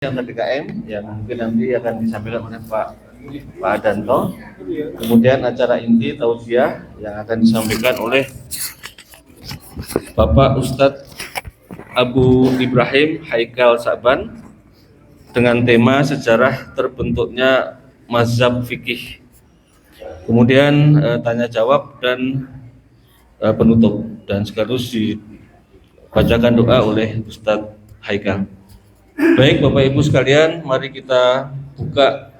yang PDKM yang mungkin nanti akan disampaikan oleh Pak Adanto. Kemudian acara inti tausiah yang akan disampaikan oleh Bapak Ustadz Abu Ibrahim Haikal Saban dengan tema sejarah terbentuknya mazhab fikih. Kemudian tanya jawab dan penutup, dan sekaligus dibacakan doa oleh Ustadz Haikal. Baik Bapak Ibu sekalian, mari kita buka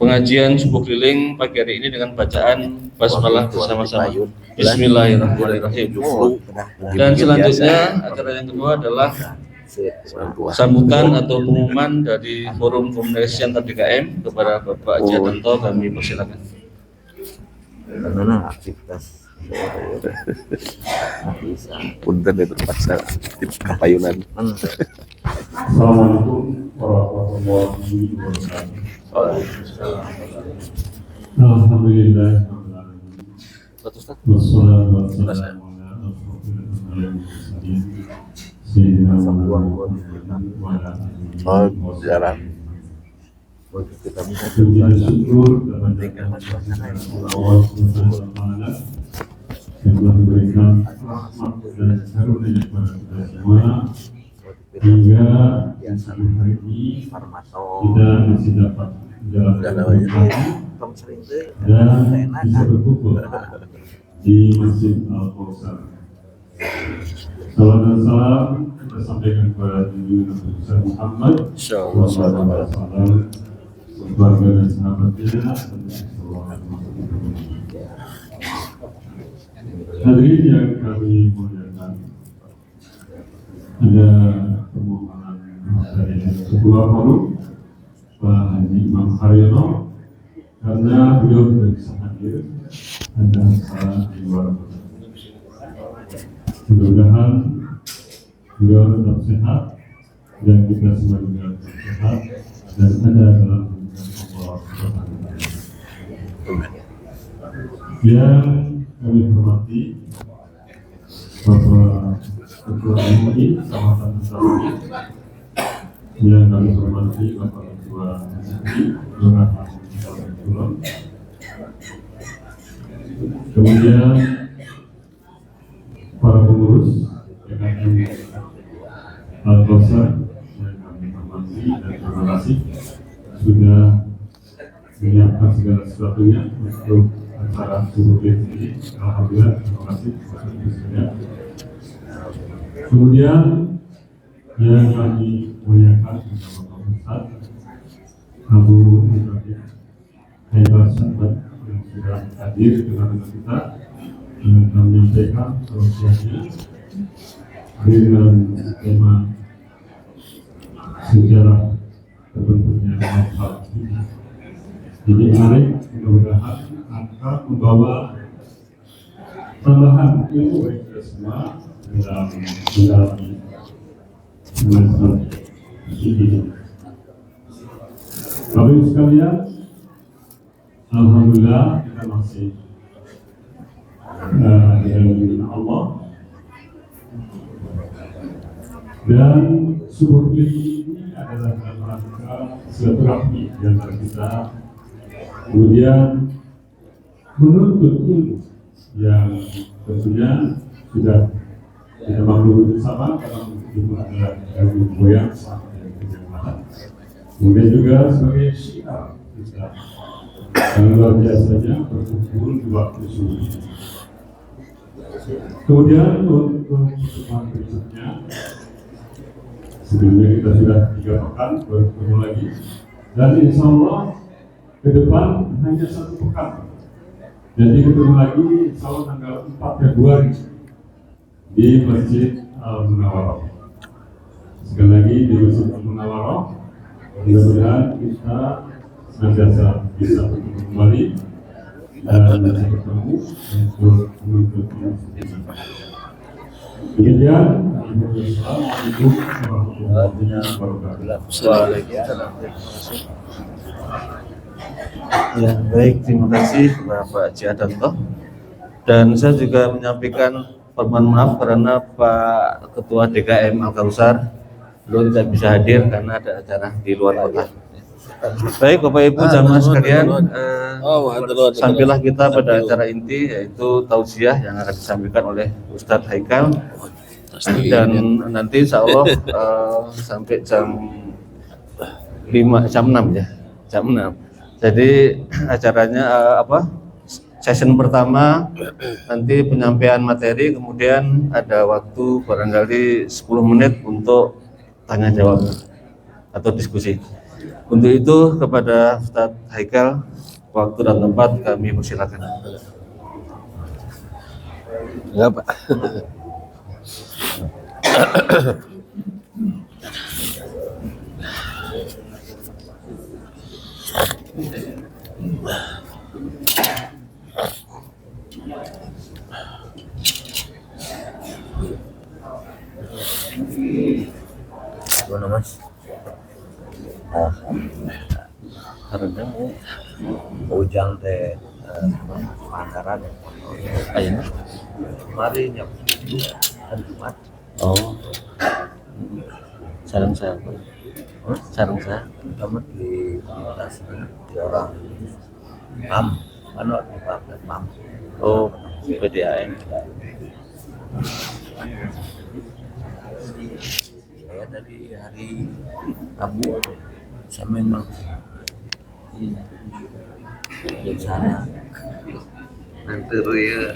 pengajian subuh keliling pagi hari ini dengan bacaan basmalah bersama-sama. Bismillahirrahmanirrahim. Dan selanjutnya acara yang kedua adalah sambutan atau pengumuman dari Forum Komunikasi Antar DKM kepada Bapak Haji Adanto, kami persilakan. Aktivitas punten itu pasal kapayunan. Assalamualaikum warahmatullahi wabarakatuh. Alhamdulillah. Wassalatu wassalamu ala jalan. kita bersyukur kepada Allah Subhanahu wa taala yang telah memberikan rahmat dan karunia kepada kita semua hingga hari ini kita masih dapat menjalankan dan bisa berkumpul di Masjid Al-Kausar. Salam dan salam kita sampaikan kepada junjungan Nabi besar Muhammad sallallahu alaihi wasallam, keluarga dan sahabatnya. Hadirin yang kami muliakan, ada permohonan dari Ketua Forum Pak Haji Imam Haryono, karena beliau tidak bisa hadir, ada acara di luar kota. Mudah-mudahan beliau tetap sehat dan kita semua juga tetap sehat dan ada dalam Allah Subhanahu wa taala. Yang kami hormati Bapak Ketua MUI Kecamatan Besaruni, yang kami hormati Bapak Ketua MUI Kelurahan Kulon, kemudian para pengurus PKM Al-Kausar yang kami hormati dan terima kasih sudah menyiapkan segala sesuatunya untuk acara subuh ini. Alhamdulillah, terima kasih kepada ibu sekalian. Kemudian yang kami muliakan bersama Pak Ustadz Abu Ibrahim Haikal Saban yang sudah hadir di tengah-tengah kita dan menyampaikan tausiahnya dengan tema sejarah terbentuknya mazhab fikih. Jadi menarik, mudah-mudahan akan membawa tambahan ilmu bagi kita semua dalam menjalani mazhab fikih. Bapak Ibu sekalian, alhamdulillah kita masih dalam lindungan Allah, dan subuh ini adalah dalam rangka silaturahmi di antara kita, kemudian menuntut ilmu yang tentunya sudah kita maklumi bersama karena ilmu adalah ilmu goyang sampai kenyamanan. Kemudian juga sebagai syiar kita yang luar biasanya berkumpul di waktu subuh. Kemudian untuk pertemuan berikutnya, sebelumnya kita sudah 3 pekan bertemu lagi, dan insya Allah ke depan hanya 1 pekan. Jadi ketemu lagi insya Allah tanggal 4 Februari di Masjid Al-Munawwarah. Sekali lagi di Masjid Al-Munawwarah, mudah-mudahan kita senantiasa bisa bertemu kembali dan bisa bertemu untuk menuntut ilmu. Demikian, Assalamualaikum warahmatullahi wabarakatuh. Ya, baik, terima kasih Bapak Haji Adanto. Dan saya juga menyampaikan permohonan maaf karena Pak Ketua DKM Al-Kausar beliau tidak bisa hadir karena ada acara di luar kota. Baik Bapak Ibu jamaah sekalian, sampailah kita pada acara inti yaitu tausiah yang akan disampaikan oleh Ustadz Haikal, dan nanti insya Allah sampai jam 6 ya, jam 6. Jadi acaranya session pertama nanti penyampaian materi, kemudian ada waktu barangkali 10 menit untuk tanya jawab atau diskusi. Untuk itu kepada Ustadz Haikal, waktu dan tempat kami persilakan. Enggak, Pak. Gimana Mas? Ujang teh pantaran Ayo. kemarin yang hari Jumat. Oh. Sarang saya. Sarang saya. Kamu di komunitas di orang PAM, mana di PAM. Oh, PDAM. Saya dari hari Rabu saya memang di sana nanti ya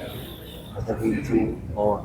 ada itu. Oh.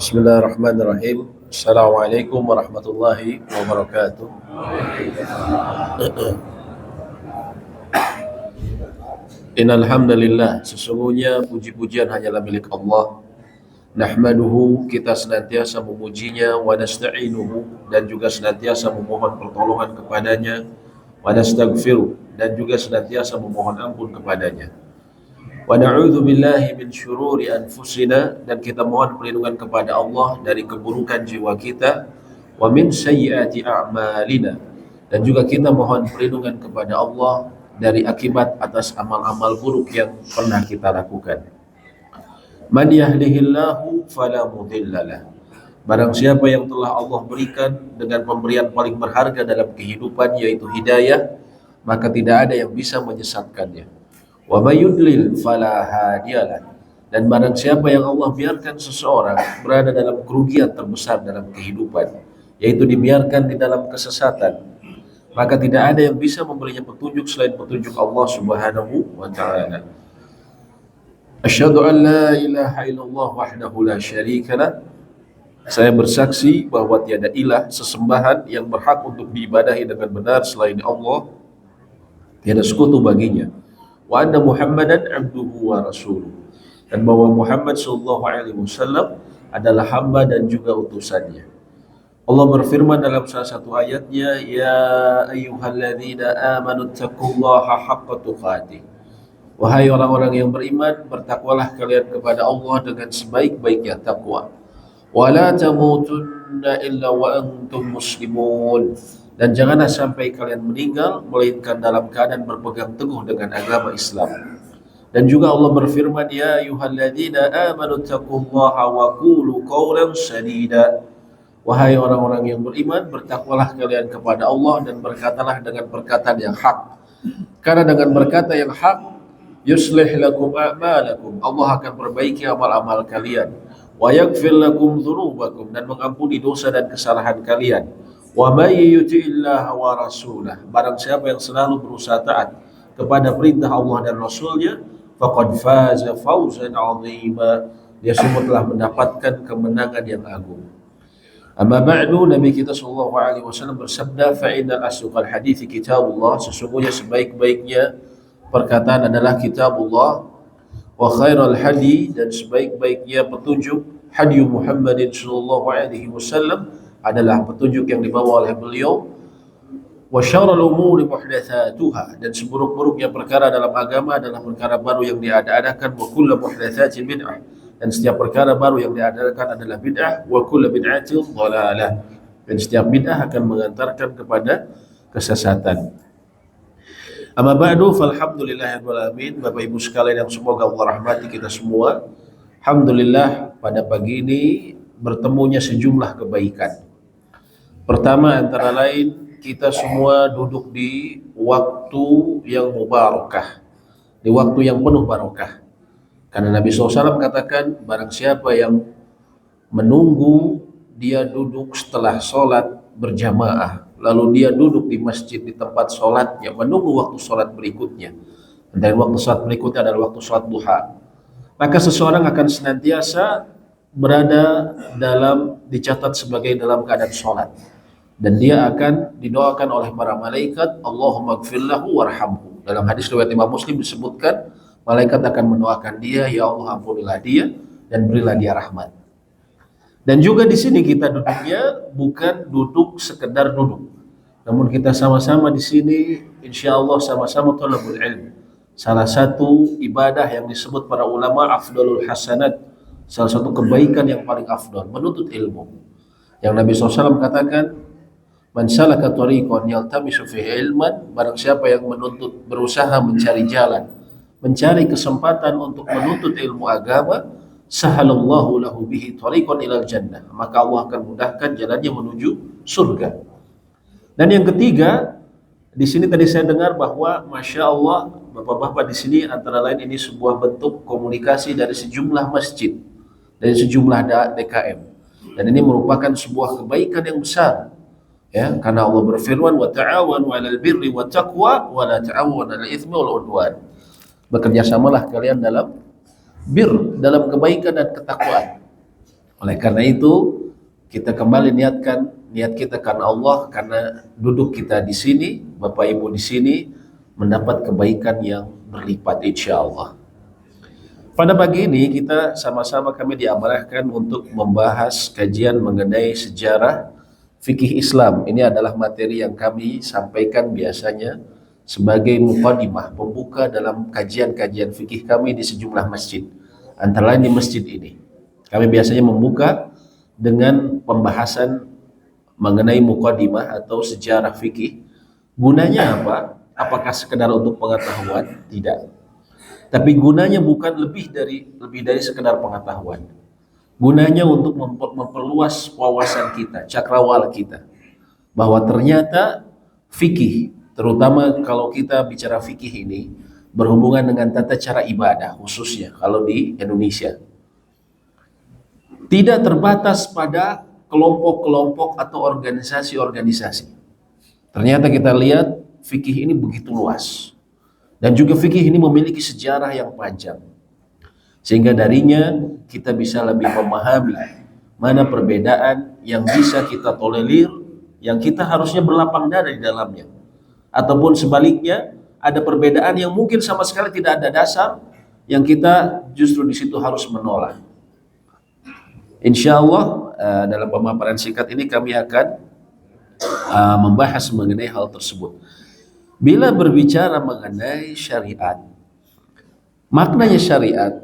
Bismillahirrahmanirrahim. Assalamualaikum warahmatullahi wabarakatuh. Innal hamdalillah, sesungguhnya puji-pujian hanyalah milik Allah. Nahmaduhu, kita senantiasa memujinya, wa nasta'inuhu, dan juga senantiasa memohon pertolongan kepadanya, wa nastaghfiruh, dan juga senantiasa memohon ampun kepadanya. Wa na'udzu billahi min syururi anfusina, dan kita mohon perlindungan kepada Allah dari keburukan jiwa kita, wa min sayyiati a'malina, dan juga kita mohon perlindungan kepada Allah dari akibat atas amal-amal buruk yang pernah kita lakukan. Man yahdihillahu fala mudhillalah. Barang siapa yang telah Allah berikan dengan pemberian paling berharga dalam kehidupan yaitu hidayah, maka tidak ada yang bisa menyesatkannya. Wa may yudlil fala hadiyalah. Dan barang siapa yang Allah biarkan seseorang berada dalam kerugian terbesar dalam kehidupan, yaitu dibiarkan di dalam kesesatan, maka tidak ada yang bisa memberinya petunjuk selain petunjuk Allah Subhanahu wa ta'ala. Asyhadu an la ilaha illallah wahdahu la syarikalah. Saya bersaksi bahwa tiada ilah sesembahan yang berhak untuk diibadahi dengan benar selain Allah, tiada sekutu baginya. Wa anna Muhammadan abduhu wa rasuluh, dan bahwa Muhammad sallallahu alaihi wasallam adalah hamba dan juga utusannya. Allah berfirman dalam salah satu ayatnya, ya ayyuhalladzina amanu taqullaha haqqa tuqatih. Wahai orang-orang yang beriman, bertakwalah kalian kepada Allah dengan sebaik-baiknya takwa. Wala tamutunna illa wa antum muslimun, dan janganlah sampai kalian meninggal melainkan dalam keadaan berpegang teguh dengan agama Islam. Dan juga Allah berfirman, ya ayyuhalladzina amanu taqullaha wa qulu qawlan sadida. Wahai orang-orang yang beriman, bertakwalah kalian kepada Allah dan berkatalah dengan perkataan yang hak. Karena dengan berkata yang hak, yuslih lakum a'malakum, Allah akan perbaiki amal-amal kalian, wa yaghfir lakum dzunubakum, dan mengampuni dosa dan kesalahan kalian. Wa may yuti'illah wa rasulah, barang siapa yang selalu berusaha taat kepada perintah Allah dan Rasulnya, faqad faza fawzan 'azima, dia semua telah mendapatkan kemenangan yang agung. Amma ba'du, Nabi kita sallallahu alaihi wasallam bersabda, fa innal asdaqal hadithi kitabullah, sesungguhnya sebaik-baiknya perkataan adalah kitabullah, wa khairal hadi, dan sebaik-baiknya petunjuk hadi Muhammadin sallallahu alaihi wasallam adalah petunjuk yang dibawa oleh beliau, wa syarrul umuri muhdatsatuha, dan seburuk-buruknya perkara dalam agama adalah perkara baru yang diada-adakan, wa kullu muhdatsatin bid'ah, dan setiap perkara baru yang diadakan adalah bid'ah, wa kullu bid'atin dhalalah, dan setiap bid'ah akan mengantarkan kepada kesesatan. Amma ba'du, falhamdulillahirabbil alamin. Bapak Ibu sekalian yang semoga Allah rahmati kita semua, alhamdulillah pada pagi ini bertemunya sejumlah kebaikan. Pertama antara lain, kita semua duduk di waktu yang mubarakah, di waktu yang penuh barakah. Karena Nabi SAW katakan, barang siapa yang menunggu dia duduk setelah sholat berjamaah, lalu dia duduk di masjid di tempat sholatnya, menunggu waktu sholat berikutnya, dan waktu sholat berikutnya adalah waktu sholat duha, maka seseorang akan senantiasa berada dicatat sebagai dalam keadaan sholat, dan dia akan didoakan oleh para malaikat, Allahumma gfirlahu warhamhu. Dalam hadis riwayat Imam Muslim disebutkan, malaikat akan mendoakan dia, ya Allah ampunilah dia dan berilah dia rahmat. Dan juga di sini kita duduknya bukan duduk sekedar duduk, namun kita sama-sama di sini insya Allah sama-sama thalabul ilm. Salah satu ibadah yang disebut para ulama afdalul hasanat, salah satu kebaikan yang paling afdal, menuntut ilmu. Yang Nabi SAW katakan, man salaka tariqan yaltamisu fihi ilman, barang siapa yang berusaha mencari jalan, mencari kesempatan untuk menuntut ilmu agama, sahalallahu lahu bihi tariqan ilal jannah, maka Allah akan mudahkan jalannya menuju surga. Dan yang ketiga, di sini tadi saya dengar bahwa masya Allah bapak-bapak di sini antara lain ini sebuah bentuk komunikasi dari sejumlah masjid, dari sejumlah DKM, dan ini merupakan sebuah kebaikan yang besar. Ya, karena Allah berfirman, wa ta'awanu 'alal birri wat taqwa wa la ta'awanu 'alal itsmi wal 'udwan. Bekerjasamalah kalian dalam dalam kebaikan dan ketakwaan. Oleh karena itu, kita kembali niat kita karena Allah, karena duduk kita di sini, Bapak Ibu di sini mendapat kebaikan yang berlipat insyaallah. Pada pagi ini kita sama-sama kami diamanahkan untuk membahas kajian mengenai sejarah fikih Islam. Ini adalah materi yang kami sampaikan biasanya sebagai muqaddimah, pembuka dalam kajian-kajian fikih kami di sejumlah masjid. Antara lain di masjid ini, kami biasanya membuka dengan pembahasan mengenai muqaddimah atau sejarah fikih. Gunanya apa? Apakah sekedar untuk pengetahuan? Tidak. Tapi gunanya bukan lebih dari sekedar pengetahuan. Gunanya untuk memperluas wawasan kita, cakrawala kita, bahwa ternyata fikih, terutama kalau kita bicara fikih ini berhubungan dengan tata cara ibadah, khususnya kalau di Indonesia, tidak terbatas pada kelompok-kelompok atau organisasi-organisasi. Ternyata kita lihat fikih ini begitu luas, dan juga fikih ini memiliki sejarah yang panjang, sehingga darinya kita bisa lebih memahami mana perbedaan yang bisa kita tolerir, yang kita harusnya berlapang dada di dalamnya, ataupun sebaliknya ada perbedaan yang mungkin sama sekali tidak ada dasar, yang kita justru di situ harus menolak. Insya Allah dalam pemaparan singkat ini kami akan membahas mengenai hal tersebut. Bila berbicara mengenai syariat, maknanya syariat,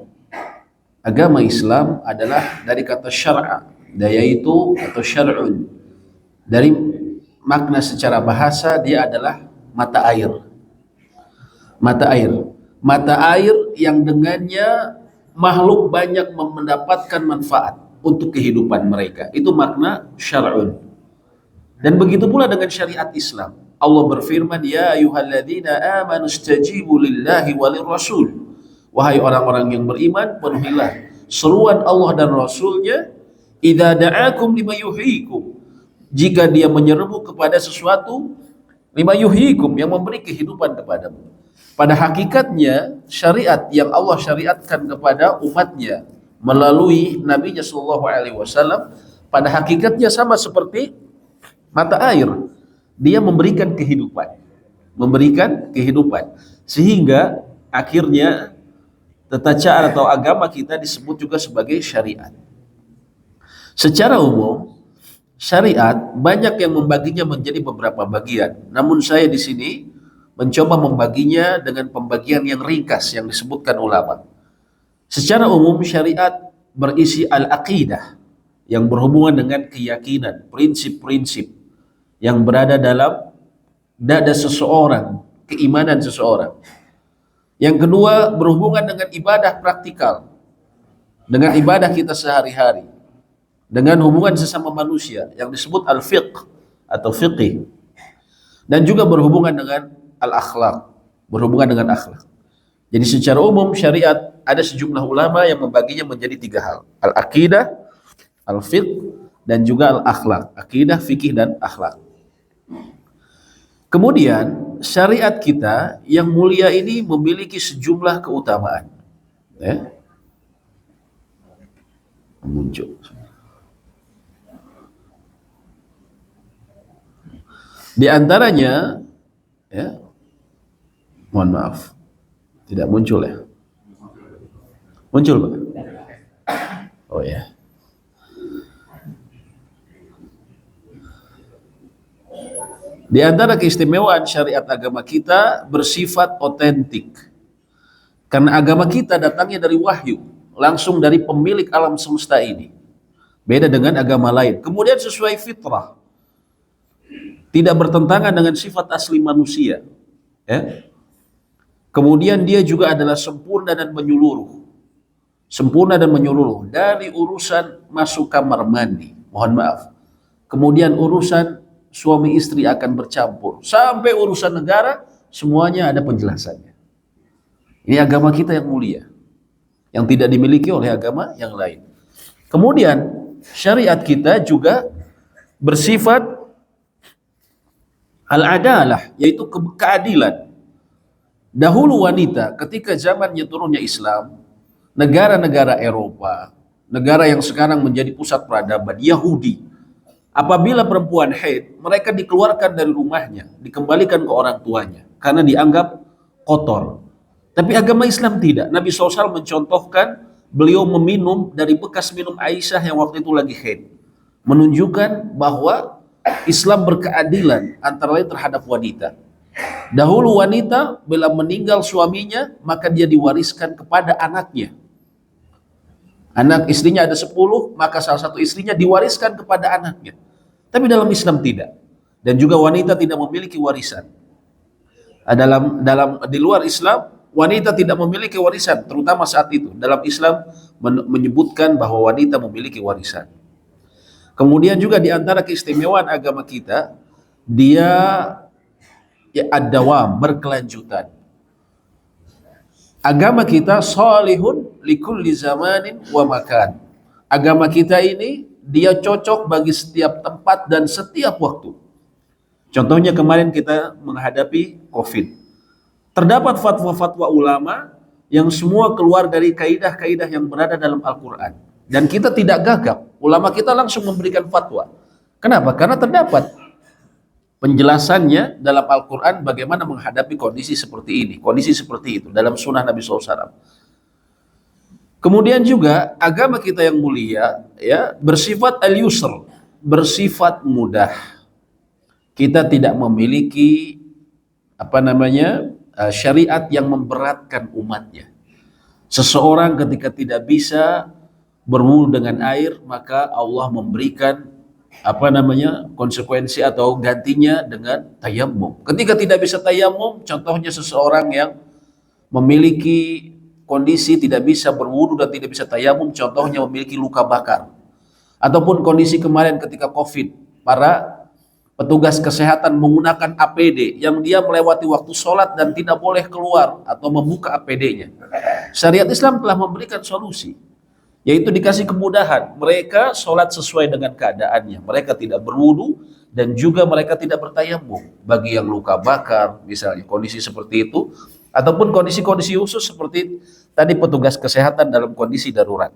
agama Islam adalah dari kata syar'a, yaitu atau syar'un. Dari makna secara bahasa dia adalah mata air. Mata air. Mata air yang dengannya makhluk banyak mendapatkan manfaat untuk kehidupan mereka. Itu makna syar'un. Dan begitu pula dengan syariat Islam. Allah berfirman, ya ayyuhalladzina amanu istajibu lillahi walir rasul. Wahai orang-orang yang beriman, penuhilah seruan Allah dan Rasulnya, idza da'akum lima yuhyikum, jika dia menyeru kepada sesuatu, lima yuhyikum, yang memberi kehidupan kepadamu. Pada hakikatnya syariat yang Allah syariatkan kepada umatnya melalui Nabi-Nya Shallallahu Alaihi Wasallam pada hakikatnya sama seperti mata air, dia memberikan kehidupan, sehingga akhirnya tata cara atau agama kita disebut juga sebagai syariat. Secara umum, syariat banyak yang membaginya menjadi beberapa bagian. Namun saya di sini mencoba membaginya dengan pembagian yang ringkas yang disebutkan ulama. Secara umum syariat berisi al-aqidah yang berhubungan dengan keyakinan, prinsip-prinsip yang berada dalam dada seseorang, keimanan seseorang. Yang kedua berhubungan dengan ibadah praktikal, dengan ibadah kita sehari-hari, dengan hubungan sesama manusia yang disebut al-fiqh atau fiqih, dan juga berhubungan dengan al-akhlak, berhubungan dengan akhlak. Jadi secara umum syariat ada sejumlah ulama yang membaginya menjadi 3 hal: al-aqidah, al-fiqh, dan juga al-akhlak. Aqidah, fikih, dan akhlak. Kemudian syariat kita yang mulia ini memiliki sejumlah keutamaan. Muncul. Di antaranya, mohon maaf, tidak muncul ya? Muncul Pak? Oh ya. Di antara keistimewaan syariat agama kita bersifat otentik. Karena agama kita datangnya dari wahyu, langsung dari pemilik alam semesta ini. Beda dengan agama lain. Kemudian sesuai fitrah. Tidak bertentangan dengan sifat asli manusia. Kemudian dia juga adalah sempurna dan menyeluruh. Sempurna dan menyeluruh. Dari urusan masuk kamar mandi, mohon maaf. Kemudian urusan suami istri akan bercampur, sampai urusan negara, semuanya ada penjelasannya. Ini agama kita yang mulia, yang tidak dimiliki oleh agama yang lain. Kemudian syariat kita juga bersifat al-adalah, yaitu keadilan. Dahulu wanita, ketika zamannya turunnya Islam, negara-negara Eropa, negara yang sekarang menjadi pusat peradaban, Yahudi, apabila perempuan haid, mereka dikeluarkan dari rumahnya, dikembalikan ke orang tuanya, karena dianggap kotor. Tapi agama Islam tidak. Nabi SAW mencontohkan beliau meminum dari bekas minum Aisyah yang waktu itu lagi haid, menunjukkan bahwa Islam berkeadilan antara lain terhadap wanita. Dahulu wanita bila meninggal suaminya, maka dia diwariskan kepada anaknya. Anak istrinya ada 10, maka salah satu istrinya diwariskan kepada anaknya. Tapi dalam Islam tidak. Dan juga wanita tidak memiliki warisan. Di luar Islam, wanita tidak memiliki warisan, terutama saat itu. Dalam Islam menyebutkan bahwa wanita memiliki warisan. Kemudian juga di antara keistimewaan agama kita, dia ad-dawam, berkelanjutan. Agama kita salihun likulli zamanin wa makan. Agama kita ini dia cocok bagi setiap tempat dan setiap waktu. Contohnya kemarin kita menghadapi COVID. Terdapat fatwa-fatwa ulama yang semua keluar dari kaidah-kaidah yang berada dalam Al-Quran. Dan kita tidak gagap. Ulama kita langsung memberikan fatwa. Kenapa? Karena terdapat penjelasannya dalam Al-Quran bagaimana menghadapi kondisi seperti ini, kondisi seperti itu dalam sunnah Nabi SAW. Kemudian juga agama kita yang mulia bersifat al-yusr, bersifat mudah. Kita tidak memiliki syariat yang memberatkan umatnya. Seseorang ketika tidak bisa berwudu dengan air, maka Allah memberikan konsekuensi atau gantinya dengan tayammum. Ketika tidak bisa tayammum, contohnya seseorang yang memiliki kondisi tidak bisa berwudu dan tidak bisa tayammum, contohnya memiliki luka bakar. Ataupun kondisi kemarin ketika COVID, para petugas kesehatan menggunakan APD yang dia melewati waktu sholat dan tidak boleh keluar atau membuka APD-nya. Syariat Islam telah memberikan solusi, yaitu dikasih kemudahan. Mereka sholat sesuai dengan keadaannya. Mereka tidak berwudu dan juga mereka tidak bertayamum. Bagi yang luka bakar, misalnya kondisi seperti itu, ataupun kondisi-kondisi khusus seperti tadi petugas kesehatan dalam kondisi darurat.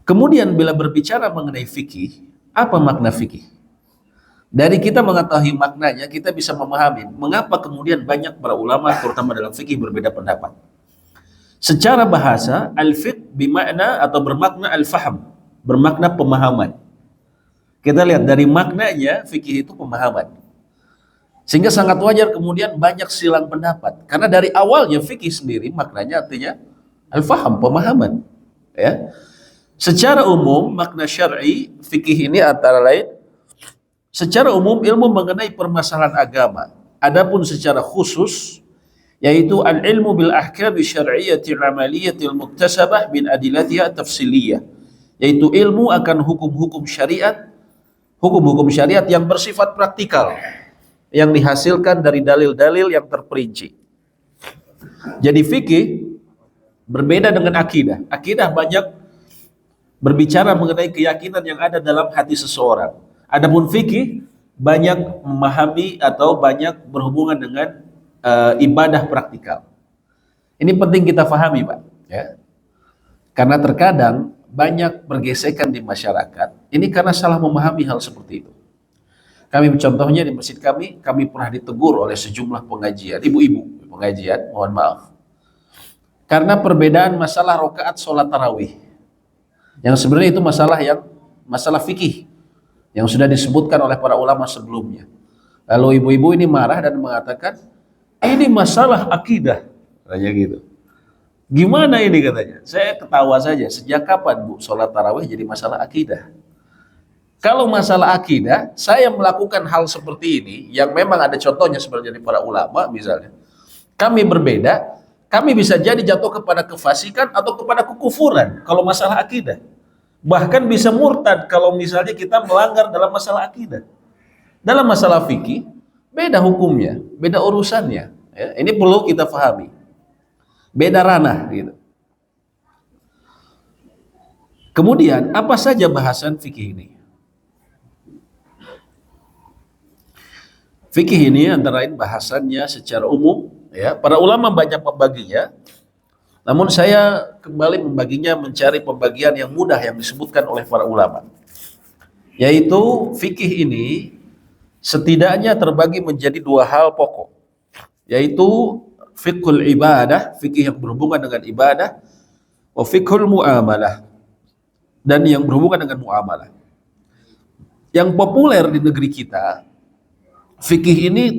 Kemudian bila berbicara mengenai fikih, apa makna fikih? Dari kita mengetahui maknanya, kita bisa memahami mengapa kemudian banyak para ulama terutama dalam fikih berbeda pendapat. Secara bahasa, al-fiqh bermakna atau bermakna al-faham, bermakna pemahaman. Kita lihat dari maknanya, fikih itu pemahaman. Sehingga sangat wajar kemudian banyak silang pendapat. Karena dari awalnya fikih sendiri maknanya artinya al-faham, pemahaman. Ya. Secara umum makna syar'i fikih ini antara lain secara umum ilmu mengenai permasalahan agama. Adapun secara khusus yaitu al-ilmu bil ahkam syar'iyyati al-amaliyyati al-muktasabah min adillatiha tafsiliyah, yaitu ilmu akan hukum-hukum syariat, hukum-hukum syariat yang bersifat praktikal, yang dihasilkan dari dalil-dalil yang terperinci. Jadi fikih berbeda dengan akidah. Akidah banyak berbicara mengenai keyakinan yang ada dalam hati seseorang. Adapun fikih banyak memahami atau banyak berhubungan dengan ibadah praktikal. Ini penting kita pahami, Pak. Ya. Karena terkadang banyak pergesekan di masyarakat. Ini karena salah memahami hal seperti itu. Kami contohnya di masjid kami pernah ditegur oleh sejumlah pengajian, ibu-ibu pengajian, mohon maaf. Karena perbedaan masalah rakaat sholat tarawih. Yang sebenarnya itu masalah fikih yang sudah disebutkan oleh para ulama sebelumnya. Lalu ibu-ibu ini marah dan mengatakan, ini masalah akidah, katanya gitu. Gimana ini katanya? Saya ketawa saja. Sejak kapan Bu sholat tarawih jadi masalah akidah? Kalau masalah akidah, saya melakukan hal seperti ini yang memang ada contohnya sebenarnya dari para ulama misalnya. Kami berbeda. Kami bisa jadi jatuh kepada kefasikan atau kepada kekufuran kalau masalah akidah. Bahkan bisa murtad kalau misalnya kita melanggar dalam masalah akidah. Dalam masalah fikih, beda hukumnya, beda urusannya. Ya, ini perlu kita pahami. Beda ranah. Gitu. Kemudian, apa saja bahasan fikih ini? Fikih ini antara lain bahasannya secara umum, ya, para ulama banyak membaginya. Namun saya kembali membaginya mencari pembagian yang mudah yang disebutkan oleh para ulama. Yaitu fikih ini setidaknya terbagi menjadi dua hal pokok. Yaitu fiqhul ibadah, fikih yang berhubungan dengan ibadah, wa fiqhul muamalah, dan yang berhubungan dengan muamalah. Yang populer di negeri kita, fikih ini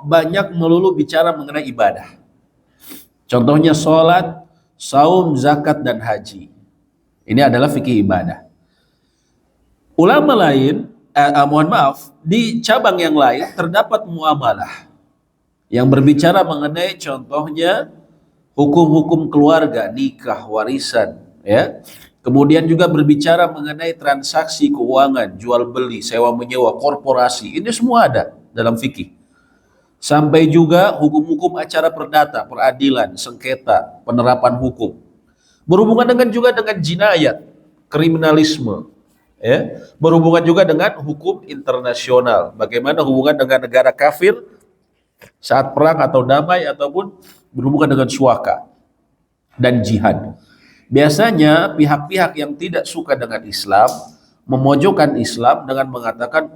banyak melulu bicara mengenai ibadah. Contohnya sholat, saum, zakat, dan haji. Ini adalah fikih ibadah. Ulama lain, mohon maaf, di cabang yang lain terdapat muamalah yang berbicara mengenai contohnya hukum-hukum keluarga, nikah, warisan, ya. Kemudian juga berbicara mengenai transaksi keuangan, jual beli, sewa menyewa, korporasi. Ini semua ada dalam fikih. Sampai juga hukum-hukum acara perdata, peradilan, sengketa, penerapan hukum. Berhubungan juga dengan jinayat, kriminalisme, ya. Berhubungan juga dengan hukum internasional. Bagaimana hubungan dengan negara kafir saat perang atau damai, ataupun berhubungan dengan syuhaka dan jihad. Biasanya pihak-pihak yang tidak suka dengan Islam memojokkan Islam dengan mengatakan,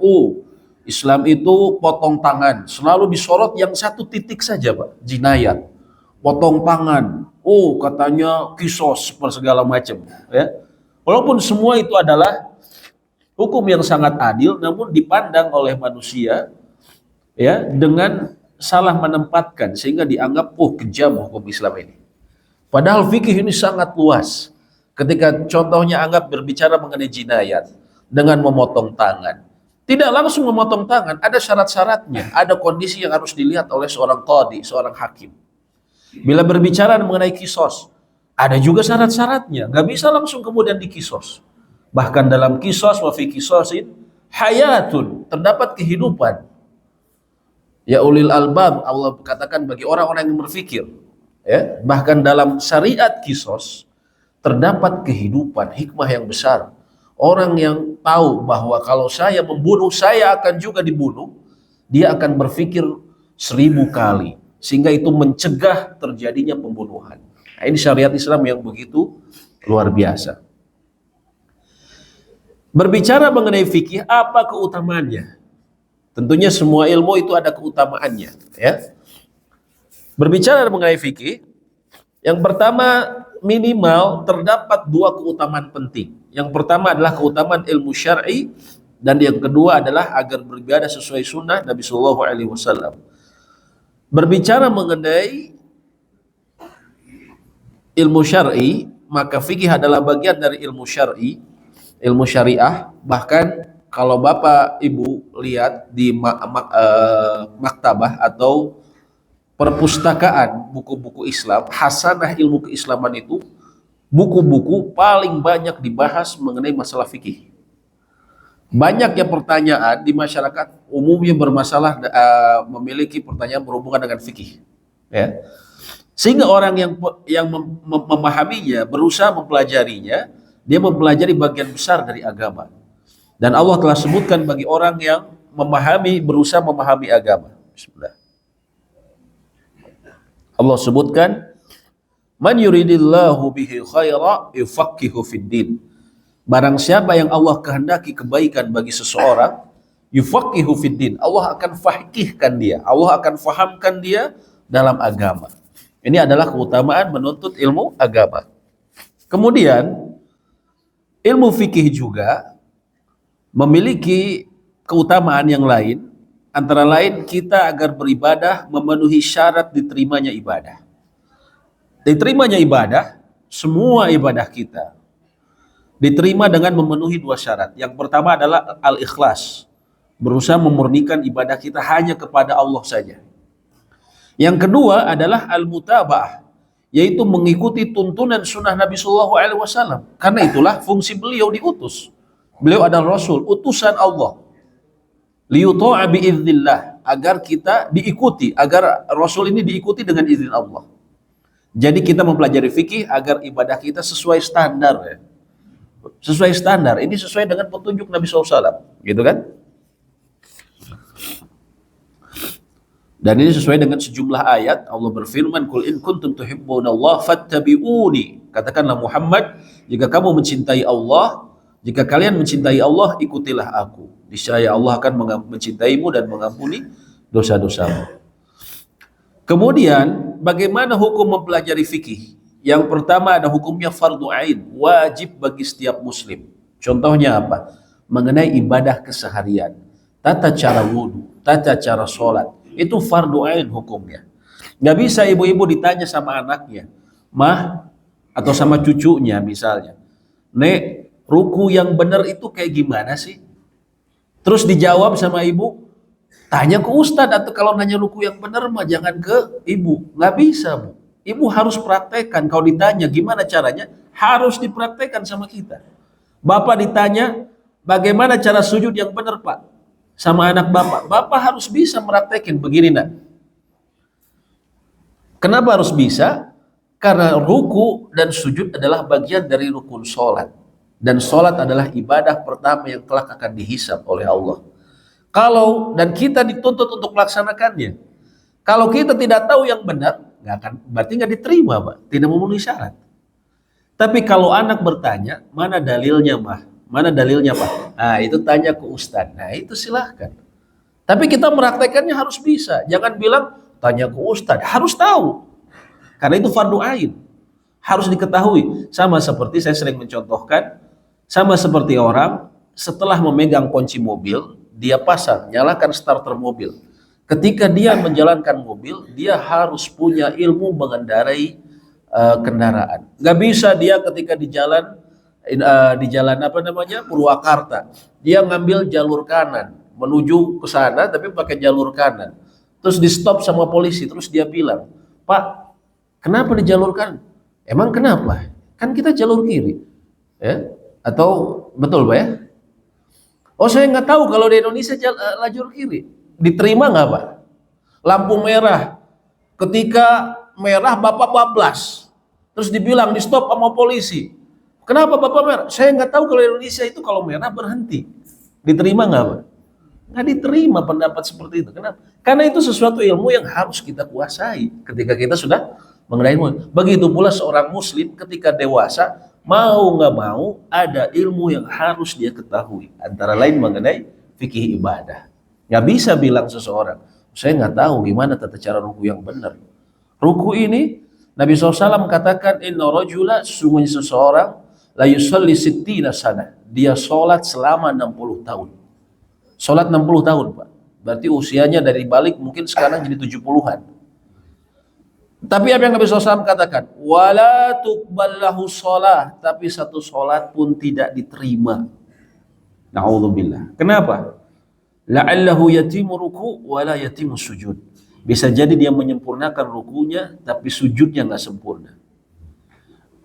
Islam itu potong tangan, selalu disorot yang satu titik saja, Pak, jinayat, potong tangan, katanya kisos per segala macam, ya. Walaupun semua itu adalah hukum yang sangat adil, namun dipandang oleh manusia, ya, dengan salah menempatkan sehingga dianggap kejam hukum Islam ini. Padahal fikih ini sangat luas. Ketika contohnya anggap berbicara mengenai jinayat dengan memotong tangan. Tidak langsung memotong tangan, ada syarat-syaratnya, ada kondisi yang harus dilihat oleh seorang qadhi, seorang hakim. Bila berbicara mengenai kisos, ada juga syarat-syaratnya, nggak bisa langsung kemudian dikisos. Bahkan dalam kisos, wa fi kisosin hayatun, terdapat kehidupan. Ya ulil albab, Allah katakan bagi orang-orang yang berfikir. Ya, bahkan dalam syariat kisos terdapat kehidupan hikmah yang besar. Orang yang tahu bahwa kalau saya membunuh, saya akan juga dibunuh, dia akan berpikir 1000 kali, sehingga itu mencegah terjadinya pembunuhan. Nah, ini syariat Islam yang begitu luar biasa. Berbicara mengenai fikih, apa keutamaannya? Tentunya semua ilmu itu ada keutamaannya, ya. Berbicara mengenai fikih, yang pertama minimal terdapat 2 keutamaan penting. Yang pertama adalah keutamaan ilmu syar'i, dan yang kedua adalah agar beribadah sesuai sunnah Nabi Shallallahu Alaihi Wasallam. Berbicara mengenai ilmu syar'i, maka fikih adalah bagian dari ilmu syar'i, ilmu syariah. Bahkan kalau Bapak Ibu lihat di maktabah atau perpustakaan buku-buku Islam, hasanah ilmu keislaman itu, buku-buku paling banyak dibahas mengenai masalah fikih. Banyak yang pertanyaan di masyarakat umumnya bermasalah, memiliki pertanyaan berhubungan dengan fikih, ya. Sehingga orang yang memahaminya, berusaha mempelajarinya, dia mempelajari bagian besar dari agama. Dan Allah telah sebutkan bagi orang yang memahami, berusaha memahami agama. Bismillah. Allah sebutkan, man yuridillahu bihi khaira yufaqihu fid din. Barang siapa yang Allah kehendaki kebaikan bagi seseorang, yufaqihu fid din, Allah akan faqihkan dia, Allah akan fahamkan dia dalam agama. Ini adalah keutamaan menuntut ilmu agama. Kemudian ilmu fikih juga memiliki keutamaan yang lain, antara lain kita agar beribadah memenuhi syarat diterimanya ibadah. Diterimanya ibadah, semua ibadah kita diterima dengan memenuhi 2 syarat. Yang pertama adalah al-ikhlas, berusaha memurnikan ibadah kita hanya kepada Allah saja. Yang kedua adalah al-mutaba'ah, yaitu mengikuti tuntunan sunnah Nabi Shallallahu Alaihi Wasallam. Karena itulah fungsi beliau diutus. Beliau adalah Rasul, utusan Allah. Liyuta'a bi'iznillah, agar kita diikuti, agar Rasul ini diikuti dengan izin Allah. Jadi kita mempelajari fikih agar ibadah kita sesuai standar, ya. Sesuai standar, ini sesuai dengan petunjuk Nabi SAW, gitu kan? Dan ini sesuai dengan sejumlah ayat. Allah berfirman, "Qul in kuntum tuhibbunallaha fattabi'uni." Katakanlah Muhammad, jika kamu mencintai Allah, jika kalian mencintai Allah, ikutilah aku. Niscaya Allah akan mencintaimu dan mengampuni dosa-dosamu. Kemudian, bagaimana hukum mempelajari fikih? Yang pertama ada hukumnya fardu ain, wajib bagi setiap muslim. Contohnya apa? Mengenai ibadah keseharian, tata cara wudhu, tata cara sholat, itu fardu ain hukumnya. Nggak bisa ibu-ibu ditanya sama anaknya, mah, atau sama cucunya misalnya, Nek, ruku yang benar itu kayak gimana sih? Terus dijawab sama ibu, tanya ke ustadz, atau kalau nanya ruku yang benar mah jangan ke ibu. Nggak bisa, Bu. Ibu harus praktekkan. Kalau ditanya gimana caranya, harus dipraktekkan sama kita. Bapak ditanya, bagaimana cara sujud yang benar, Pak? Sama anak bapak. Bapak harus bisa meraktekin begini, nak. Kenapa harus bisa? Karena ruku dan sujud adalah bagian dari rukun sholat. Dan sholat adalah ibadah pertama yang kelak akan dihisab oleh Allah. Dan kita dituntut untuk melaksanakannya. Kalau kita tidak tahu yang benar, berarti nggak diterima, Pak. Tidak memenuhi syarat. Tapi kalau anak bertanya, mana dalilnya, Mah? Mana dalilnya, Pak? Nah, itu tanya ke ustadz. Nah, itu silahkan. Tapi kita meraktekannya harus bisa. Jangan bilang, tanya ke ustadz. Harus tahu. Karena itu fardu ain. Harus diketahui. Sama seperti saya sering mencontohkan, sama seperti orang setelah memegang kunci mobil, dia pasang, nyalakan starter mobil. Ketika dia menjalankan mobil, dia harus punya ilmu mengendarai kendaraan. Gak bisa dia ketika di jalan Purwakarta, dia ngambil jalur kanan menuju ke sana tapi pakai jalur kanan. Terus di stop sama polisi, terus dia bilang, "Pak, kenapa di jalur kanan?" "Emang kenapa? Kan kita jalur kiri." Ya? Atau betul, Pak ya? "Oh, saya nggak tahu kalau di Indonesia lajur kiri." Diterima nggak, Pak? Lampu merah, ketika merah Bapak bablas, terus dibilang di stop sama polisi. Kenapa Bapak merah? Saya nggak tahu kalau Indonesia itu kalau merah berhenti. Diterima nggak Pak? Nggak diterima pendapat seperti itu. Kenapa? Karena itu sesuatu ilmu yang harus kita kuasai ketika kita sudah mengenai ilmu. Begitu pula seorang muslim ketika dewasa, mau nggak mau ada ilmu yang harus dia ketahui. Antara lain mengenai fikih ibadah. Nggak bisa bilang seseorang, saya nggak tahu gimana tata cara ruku yang benar. Ruku ini, Nabi SAW katakan, inna rajula, sesungguhnya seseorang, la yusalli sittina sana. Dia sholat selama 60 tahun. Sholat 60 tahun Pak. Berarti usianya dari balik mungkin sekarang jadi 70-an. Tapi apa yang Nabi SAW katakan? Wala tuqballahu sholah. Tapi satu sholat pun tidak diterima. Na'udzubillah. Kenapa? La'allahu yatimu ruku' wala yatimu sujud. Bisa jadi dia menyempurnakan rukunya, tapi sujudnya nggak sempurna.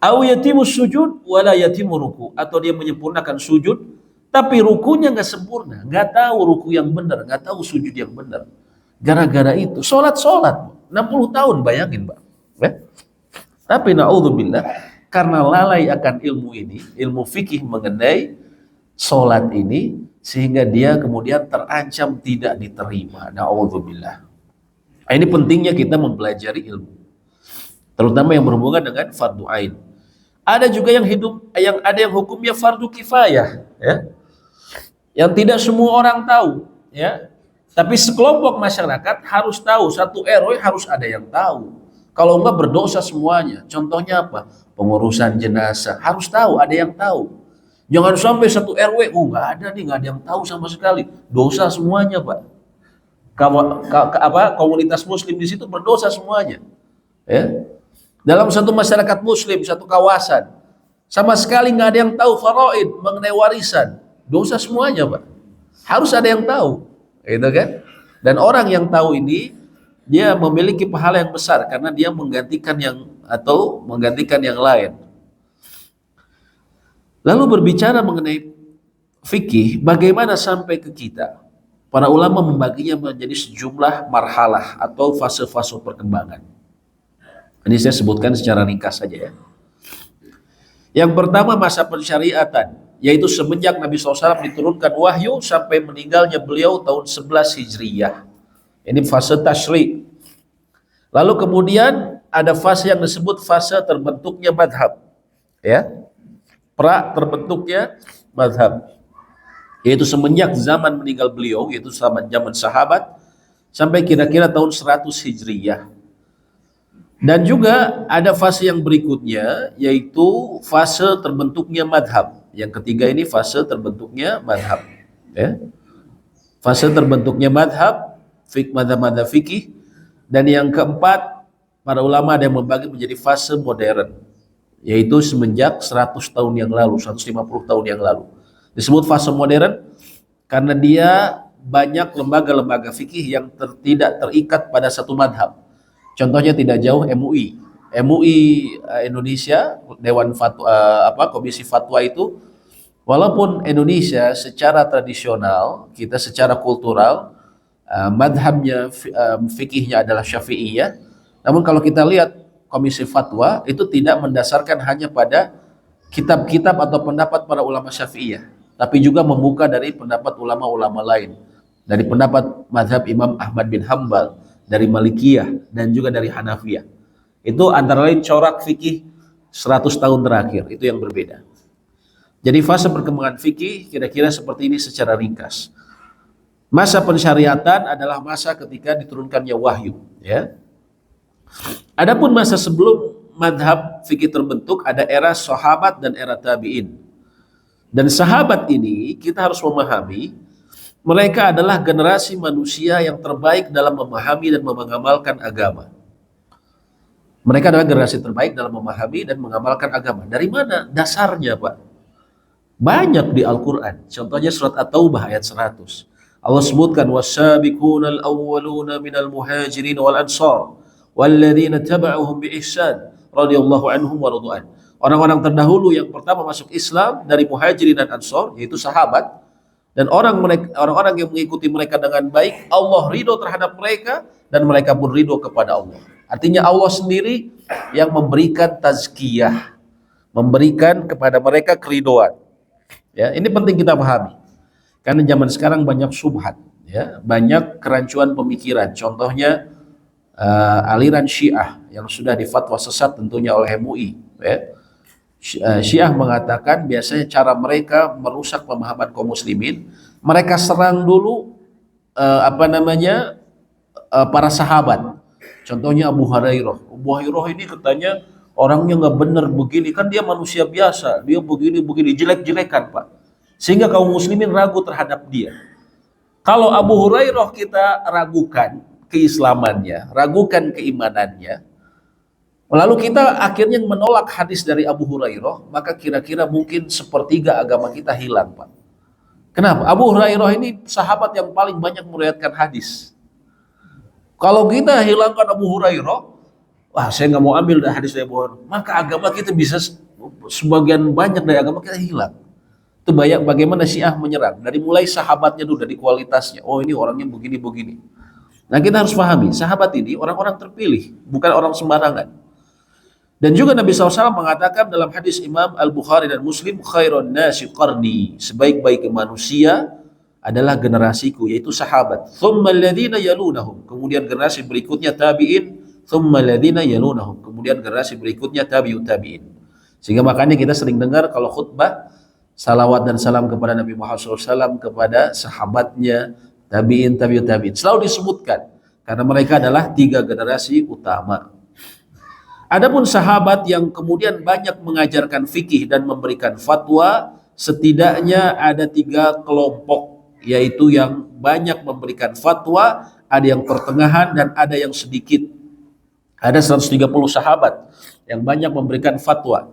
Au yatimu sujud wala yatimu ruku'. Atau dia menyempurnakan sujud, tapi rukunya nggak sempurna. Nggak tahu ruku yang benar, nggak tahu sujud yang benar. Gara-gara itu, sholat 60 tahun, bayangin Pak. Tapi na'udzubillah, karena lalai akan ilmu ini, ilmu fikih mengenai sholat ini, sehingga dia kemudian terancam tidak diterima. Na'udzubillah. Ini pentingnya kita mempelajari ilmu, terutama yang berhubungan dengan fardu ain. Ada juga yang ada yang hukumnya fardu kifayah, ya, yang tidak semua orang tahu, ya. Tapi sekelompok masyarakat harus tahu, satu RW harus ada yang tahu. Kalau enggak berdosa semuanya. Contohnya apa? Pengurusan jenazah harus tahu, ada yang tahu. Jangan sampai satu RW, nggak ada nih, nggak ada yang tahu sama sekali. Dosa semuanya Pak. Komunitas Muslim di situ berdosa semuanya. Ya. Dalam satu masyarakat Muslim, satu kawasan, sama sekali nggak ada yang tahu faraid mengenai warisan. Dosa semuanya Pak. Harus ada yang tahu. Gitu kan? Dan orang yang tahu ini dia memiliki pahala yang besar karena dia menggantikan yang lain. Lalu berbicara mengenai fikih, bagaimana sampai ke kita? Para ulama membaginya menjadi sejumlah marhalah atau fase-fase perkembangan. Ini saya sebutkan secara ringkas saja ya. Yang pertama masa pensyariatan, yaitu semenjak Nabi SAW diturunkan wahyu sampai meninggalnya beliau tahun 11 Hijriyah. Ini fase tasyri'. Lalu kemudian ada fase yang disebut fase terbentuknya madhab. Ya, terbentuknya madhab. Yaitu semenjak zaman meninggal beliau, yaitu zaman sahabat, sampai kira-kira tahun 100 Hijriyah. Dan juga ada fase yang berikutnya, yaitu fase terbentuknya madhab. Yang ketiga ini fase terbentuknya madhab. Ya. Fase terbentuknya madhab, madhab fikih. Dan yang keempat, para ulama ada yang membagi menjadi fase modern. Yaitu semenjak 100 tahun yang lalu, 150 tahun yang lalu. Disebut fase modern karena dia banyak lembaga-lembaga fikih yang tidak terikat pada satu madhab. Contohnya tidak jauh MUI. MUI Indonesia, Dewan Fatwa, Komisi Fatwa itu, walaupun Indonesia secara tradisional, kita secara kultural, madhabnya, fikihnya adalah Syafi'iyah, namun kalau kita lihat Komisi Fatwa itu tidak mendasarkan hanya pada kitab-kitab atau pendapat para ulama Syafi'iyah, tapi juga membuka dari pendapat ulama-ulama lain, dari pendapat madhab Imam Ahmad bin Hambal, dari Malikiyah, dan juga dari Hanafiyah. Itu antara lain corak fikih 100 tahun terakhir, itu yang berbeda. Jadi fase perkembangan fikih kira-kira seperti ini secara ringkas. Masa pensyariatan adalah masa ketika diturunkannya wahyu, ya. Adapun masa sebelum madhab fikih terbentuk, ada era sahabat dan era tabi'in. Dan sahabat ini kita harus memahami, mereka adalah generasi manusia yang terbaik dalam memahami dan mengamalkan agama. Mereka adalah generasi terbaik dalam memahami dan mengamalkan agama. Dari mana dasarnya Pak? Banyak di Al-Quran. Contohnya surat At-Taubah ayat 100. Allah sebutkan, وَالسَّابِقُونَ الْأَوَّلُونَ مِنَ الْمُهَاجِرِينَ وَالْأَنصَارِ وَالَّذِينَ تَبَعُهُمْ بِإِحْسَانٍ رَضِيَ اللَّهُ عَنْهُمْ وَرَضُوا عَنْهُ. Orang-orang terdahulu yang pertama masuk Islam dari Muhajirin dan Ansor, yaitu sahabat. Dan orang-orang yang mengikuti mereka dengan baik, Allah ridho terhadap mereka dan mereka pun ridho kepada Allah. Artinya Allah sendiri yang memberikan tazkiyah, memberikan kepada mereka keridhoan. Ya, ini penting kita pahami. Karena zaman sekarang banyak syubhat, ya, banyak kerancuan pemikiran. Contohnya aliran Syiah yang sudah difatwa sesat tentunya oleh MUI. Ya. Syiah mengatakan biasanya cara mereka merusak pemahaman kaum muslimin, mereka serang dulu para sahabat. Contohnya Abu Hurairah. Abu Hurairah ini katanya orangnya nggak benar begini, kan dia manusia biasa, dia begini jelek-jelekan Pak, sehingga kaum muslimin ragu terhadap dia. Kalau Abu Hurairah kita ragukan keislamannya, ragukan keimanannya, lalu kita akhirnya menolak hadis dari Abu Hurairah, maka kira-kira mungkin sepertiga agama kita hilang Pak. Kenapa? Abu Hurairah ini sahabat yang paling banyak meriwayatkan hadis. Kalau kita hilangkan Abu Hurairah, wah saya nggak mau ambil dari hadis dari Abu Hurairah, maka agama kita bisa sebagian banyak dari agama kita hilang. Itu banyak bagaimana Syiah menyerang dari mulai sahabatnya dulu, dari kualitasnya. Oh ini orangnya begini. Nah kita harus pahami, sahabat ini orang-orang terpilih, bukan orang sembarangan. Dan juga Nabi SAW mengatakan dalam hadis Imam Al-Bukhari dan Muslim, khairun nasi qarni, sebaik-baik manusia adalah generasiku, yaitu sahabat. Thumma alladhina yalunahum, kemudian generasi berikutnya tabi'in, thumma alladhina yalunahum, kemudian generasi berikutnya tabi'ut tabi'in. Sehingga makanya kita sering dengar kalau khutbah, salawat dan salam kepada Nabi Muhammad SAW, kepada sahabatnya, tabi'in, tabi'ut tabi'in, selalu disebutkan karena mereka adalah 3 generasi utama. Adapun sahabat yang kemudian banyak mengajarkan fikih dan memberikan fatwa, setidaknya ada 3 kelompok, yaitu yang banyak memberikan fatwa, ada yang pertengahan dan ada yang sedikit. Ada 130 sahabat yang banyak memberikan fatwa.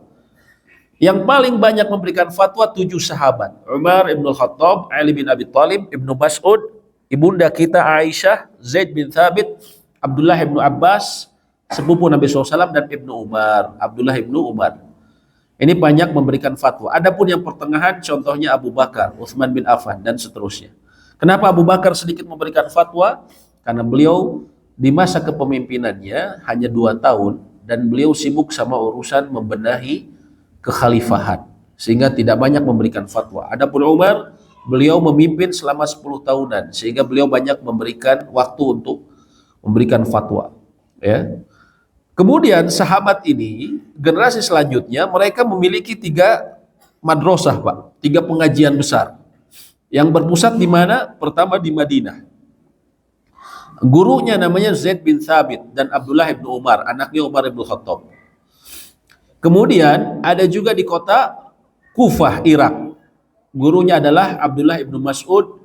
Yang paling banyak memberikan fatwa 7 sahabat. Umar ibn Khattab, Ali bin Abi Thalib, Ibnu Mas'ud, ibunda kita Aisyah, Zaid bin Thabit, Abdullah ibn Abbas, sepupu Nabi SAW, dan Ibnu Umar, Abdullah ibnu Umar. Ini banyak memberikan fatwa. Adapun yang pertengahan contohnya Abu Bakar, Utsman bin Affan, dan seterusnya. Kenapa Abu Bakar sedikit memberikan fatwa? Karena beliau di masa kepemimpinannya hanya 2 tahun dan beliau sibuk sama urusan membenahi kekhalifahan, sehingga tidak banyak memberikan fatwa. Adapun Umar, beliau memimpin selama 10 tahunan, sehingga beliau banyak memberikan waktu untuk memberikan fatwa. Ya. Kemudian sahabat ini, generasi selanjutnya, mereka memiliki 3 madrasah Pak, 3 pengajian besar, yang berpusat di mana? Pertama di Madinah. Gurunya namanya Zaid bin Thabit dan Abdullah ibnu Umar, anaknya Umar ibn Khattab. Kemudian ada juga di kota Kufah, Irak. Gurunya adalah Abdullah ibnu Mas'ud,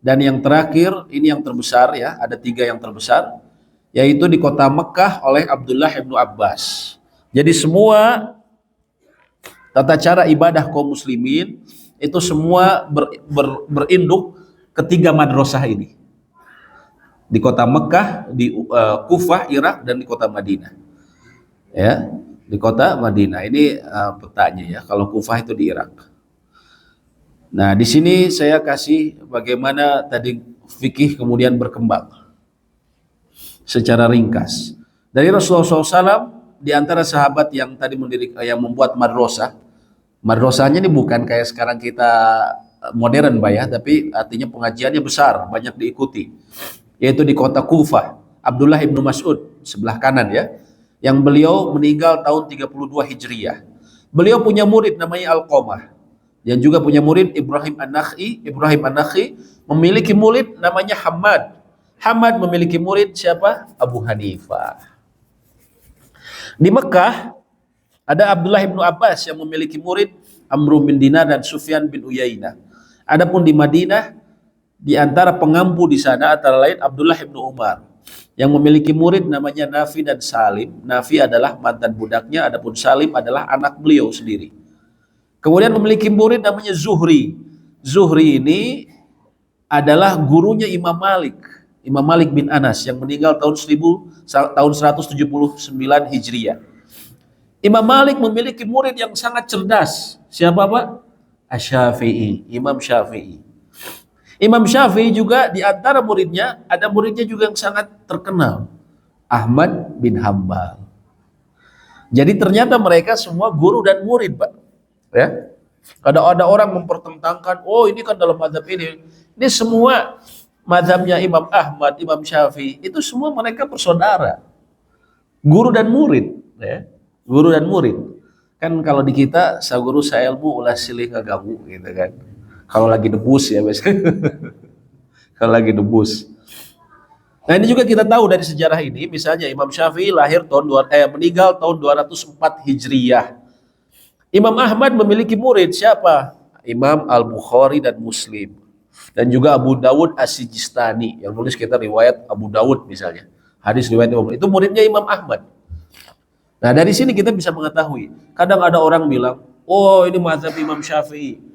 dan yang terakhir ini yang terbesar ya, ada 3 yang terbesar, yaitu di kota Mekah oleh Abdullah ibnu Abbas. Jadi semua tata cara ibadah kaum muslimin itu semua berinduk ke 3 madrasah ini. Di kota Mekah, di Kufah, Irak, dan di kota Madinah. Ya. Di kota Madinah ini petanya ya. Kalau Kufah itu di Irak. Nah, di sini saya kasih bagaimana tadi fikih kemudian berkembang secara ringkas. Dari Rasulullah SAW, di antara sahabat yang tadi yang membuat madrasah, madrasahnya ini bukan kayak sekarang kita modern Pak ya, tapi artinya pengajiannya besar, banyak diikuti. Yaitu di kota Kufah, Abdullah ibnu Mas'ud sebelah kanan ya, yang beliau meninggal tahun 32 Hijriah. Beliau punya murid namanya Alqamah, yang juga punya murid Ibrahim An-Nakhi. Ibrahim An-Nakhi memiliki murid namanya Hamad. Hamad memiliki murid siapa? Abu Hanifah. Di Mekah ada Abdullah ibnu Abbas yang memiliki murid Amr bin Dinar dan Sufyan bin Uyainah. Adapun di Madinah, di antara pengampu di sana antara lain Abdullah ibnu Umar yang memiliki murid namanya Nafi dan Salim. Nafi adalah mantan budaknya, adapun Salim adalah anak beliau sendiri. Kemudian memiliki murid namanya Zuhri. Zuhri ini adalah gurunya Imam Malik, Imam Malik bin Anas yang meninggal tahun 179 Hijriah. Imam Malik memiliki murid yang sangat cerdas. Siapa Pak? Asy-Syafi'i, Imam Syafi'i. Imam Syafi'i juga di antara muridnya, ada muridnya juga yang sangat terkenal, Ahmad bin Hambal. Jadi ternyata mereka semua guru dan murid, Pak. Ya. Ada orang mempertentangkan, oh ini kan dalam mazhab ini. Ini semua mazhabnya Imam Ahmad, Imam Syafi'i, itu semua mereka bersaudara. Guru dan murid, ya. Guru dan murid. Kan kalau di kita, sa guru sa ilmu ulah silih ngagagu gitu kan. Kalau lagi debus ya biasanya. Kalau lagi debus. Nah ini juga kita tahu dari sejarah ini, misalnya Imam Syafi'i meninggal tahun 204 Hijriyah. Imam Ahmad memiliki murid siapa? Imam Al-Bukhari dan Muslim. Dan juga Abu Dawud As-Sijistani yang nulis kita riwayat Abu Dawud misalnya. Hadis riwayat Imam, itu muridnya Imam Ahmad. Nah dari sini kita bisa mengetahui, kadang ada orang bilang, oh ini mazhab Imam Syafi'i.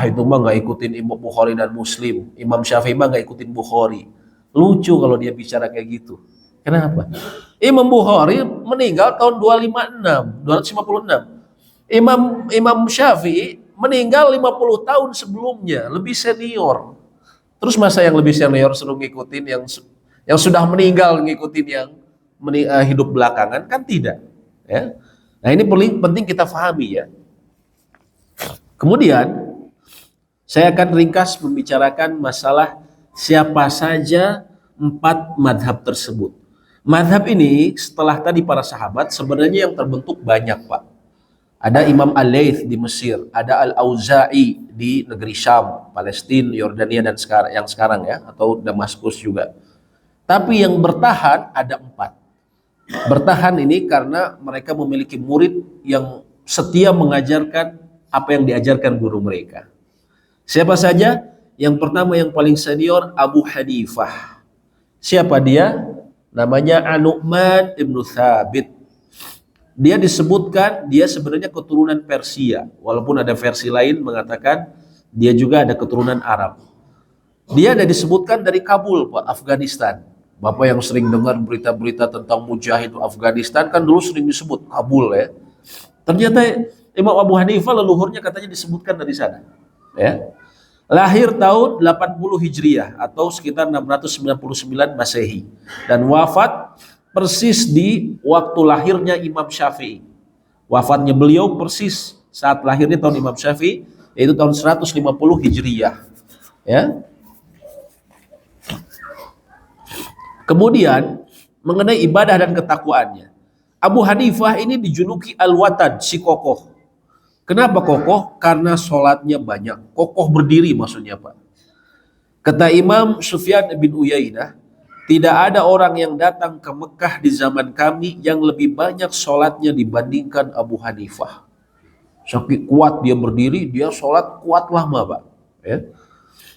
Itu mah nggak ikutin Imam Bukhari dan Muslim. Imam Syafi'i mah nggak ikutin Bukhari. Lucu kalau dia bicara kayak gitu. Kenapa? Imam Bukhari meninggal tahun 256. Imam Syafi'i meninggal 50 tahun sebelumnya, lebih senior. Terus masa yang lebih senior suruh ngikutin yang sudah meninggal ngikutin yang hidup belakangan, kan tidak, ya. Nah, ini penting kita pahami, ya. Kemudian saya akan ringkas membicarakan masalah siapa saja 4 madhab tersebut. Madhab ini setelah tadi para sahabat sebenarnya yang terbentuk banyak, Pak. Ada Imam Al-Laits di Mesir, ada Al-Auza'i di negeri Syam, Palestina, Yordania dan yang sekarang ya, atau Damaskus juga. Tapi yang bertahan ada 4. Bertahan ini karena mereka memiliki murid yang setia mengajarkan apa yang diajarkan guru mereka. Siapa saja? Yang pertama yang paling senior Abu Hanifah. Siapa dia? Namanya An-Nu'man ibnu Thabit. Dia disebutkan dia sebenarnya keturunan Persia, walaupun ada versi lain mengatakan dia juga ada keturunan Arab. Dia ada disebutkan dari Kabul, Pak, Afghanistan. Bapak yang sering dengar berita-berita tentang mujahid Afghanistan kan dulu sering disebut Kabul, ya. Ternyata Imam Abu Hanifah leluhurnya katanya disebutkan dari sana, ya. Lahir tahun 80 Hijriah atau sekitar 699 Masehi dan wafat persis di waktu lahirnya Imam Syafi'i. Wafatnya beliau persis saat lahirnya tahun Imam Syafi'i, yaitu tahun 150 Hijriyah. Ya. Kemudian mengenai ibadah dan ketakwaannya, Abu Hanifah ini dijuluki Al-Watad, si kokoh. Kenapa kokoh? Karena sholatnya banyak. Kokoh berdiri maksudnya, Pak. Kata Imam Sufyan bin Uyainah, tidak ada orang yang datang ke Mekah di zaman kami yang lebih banyak sholatnya dibandingkan Abu Hanifah. Saking kuat dia berdiri, dia sholat kuat lama, Pak. Ya.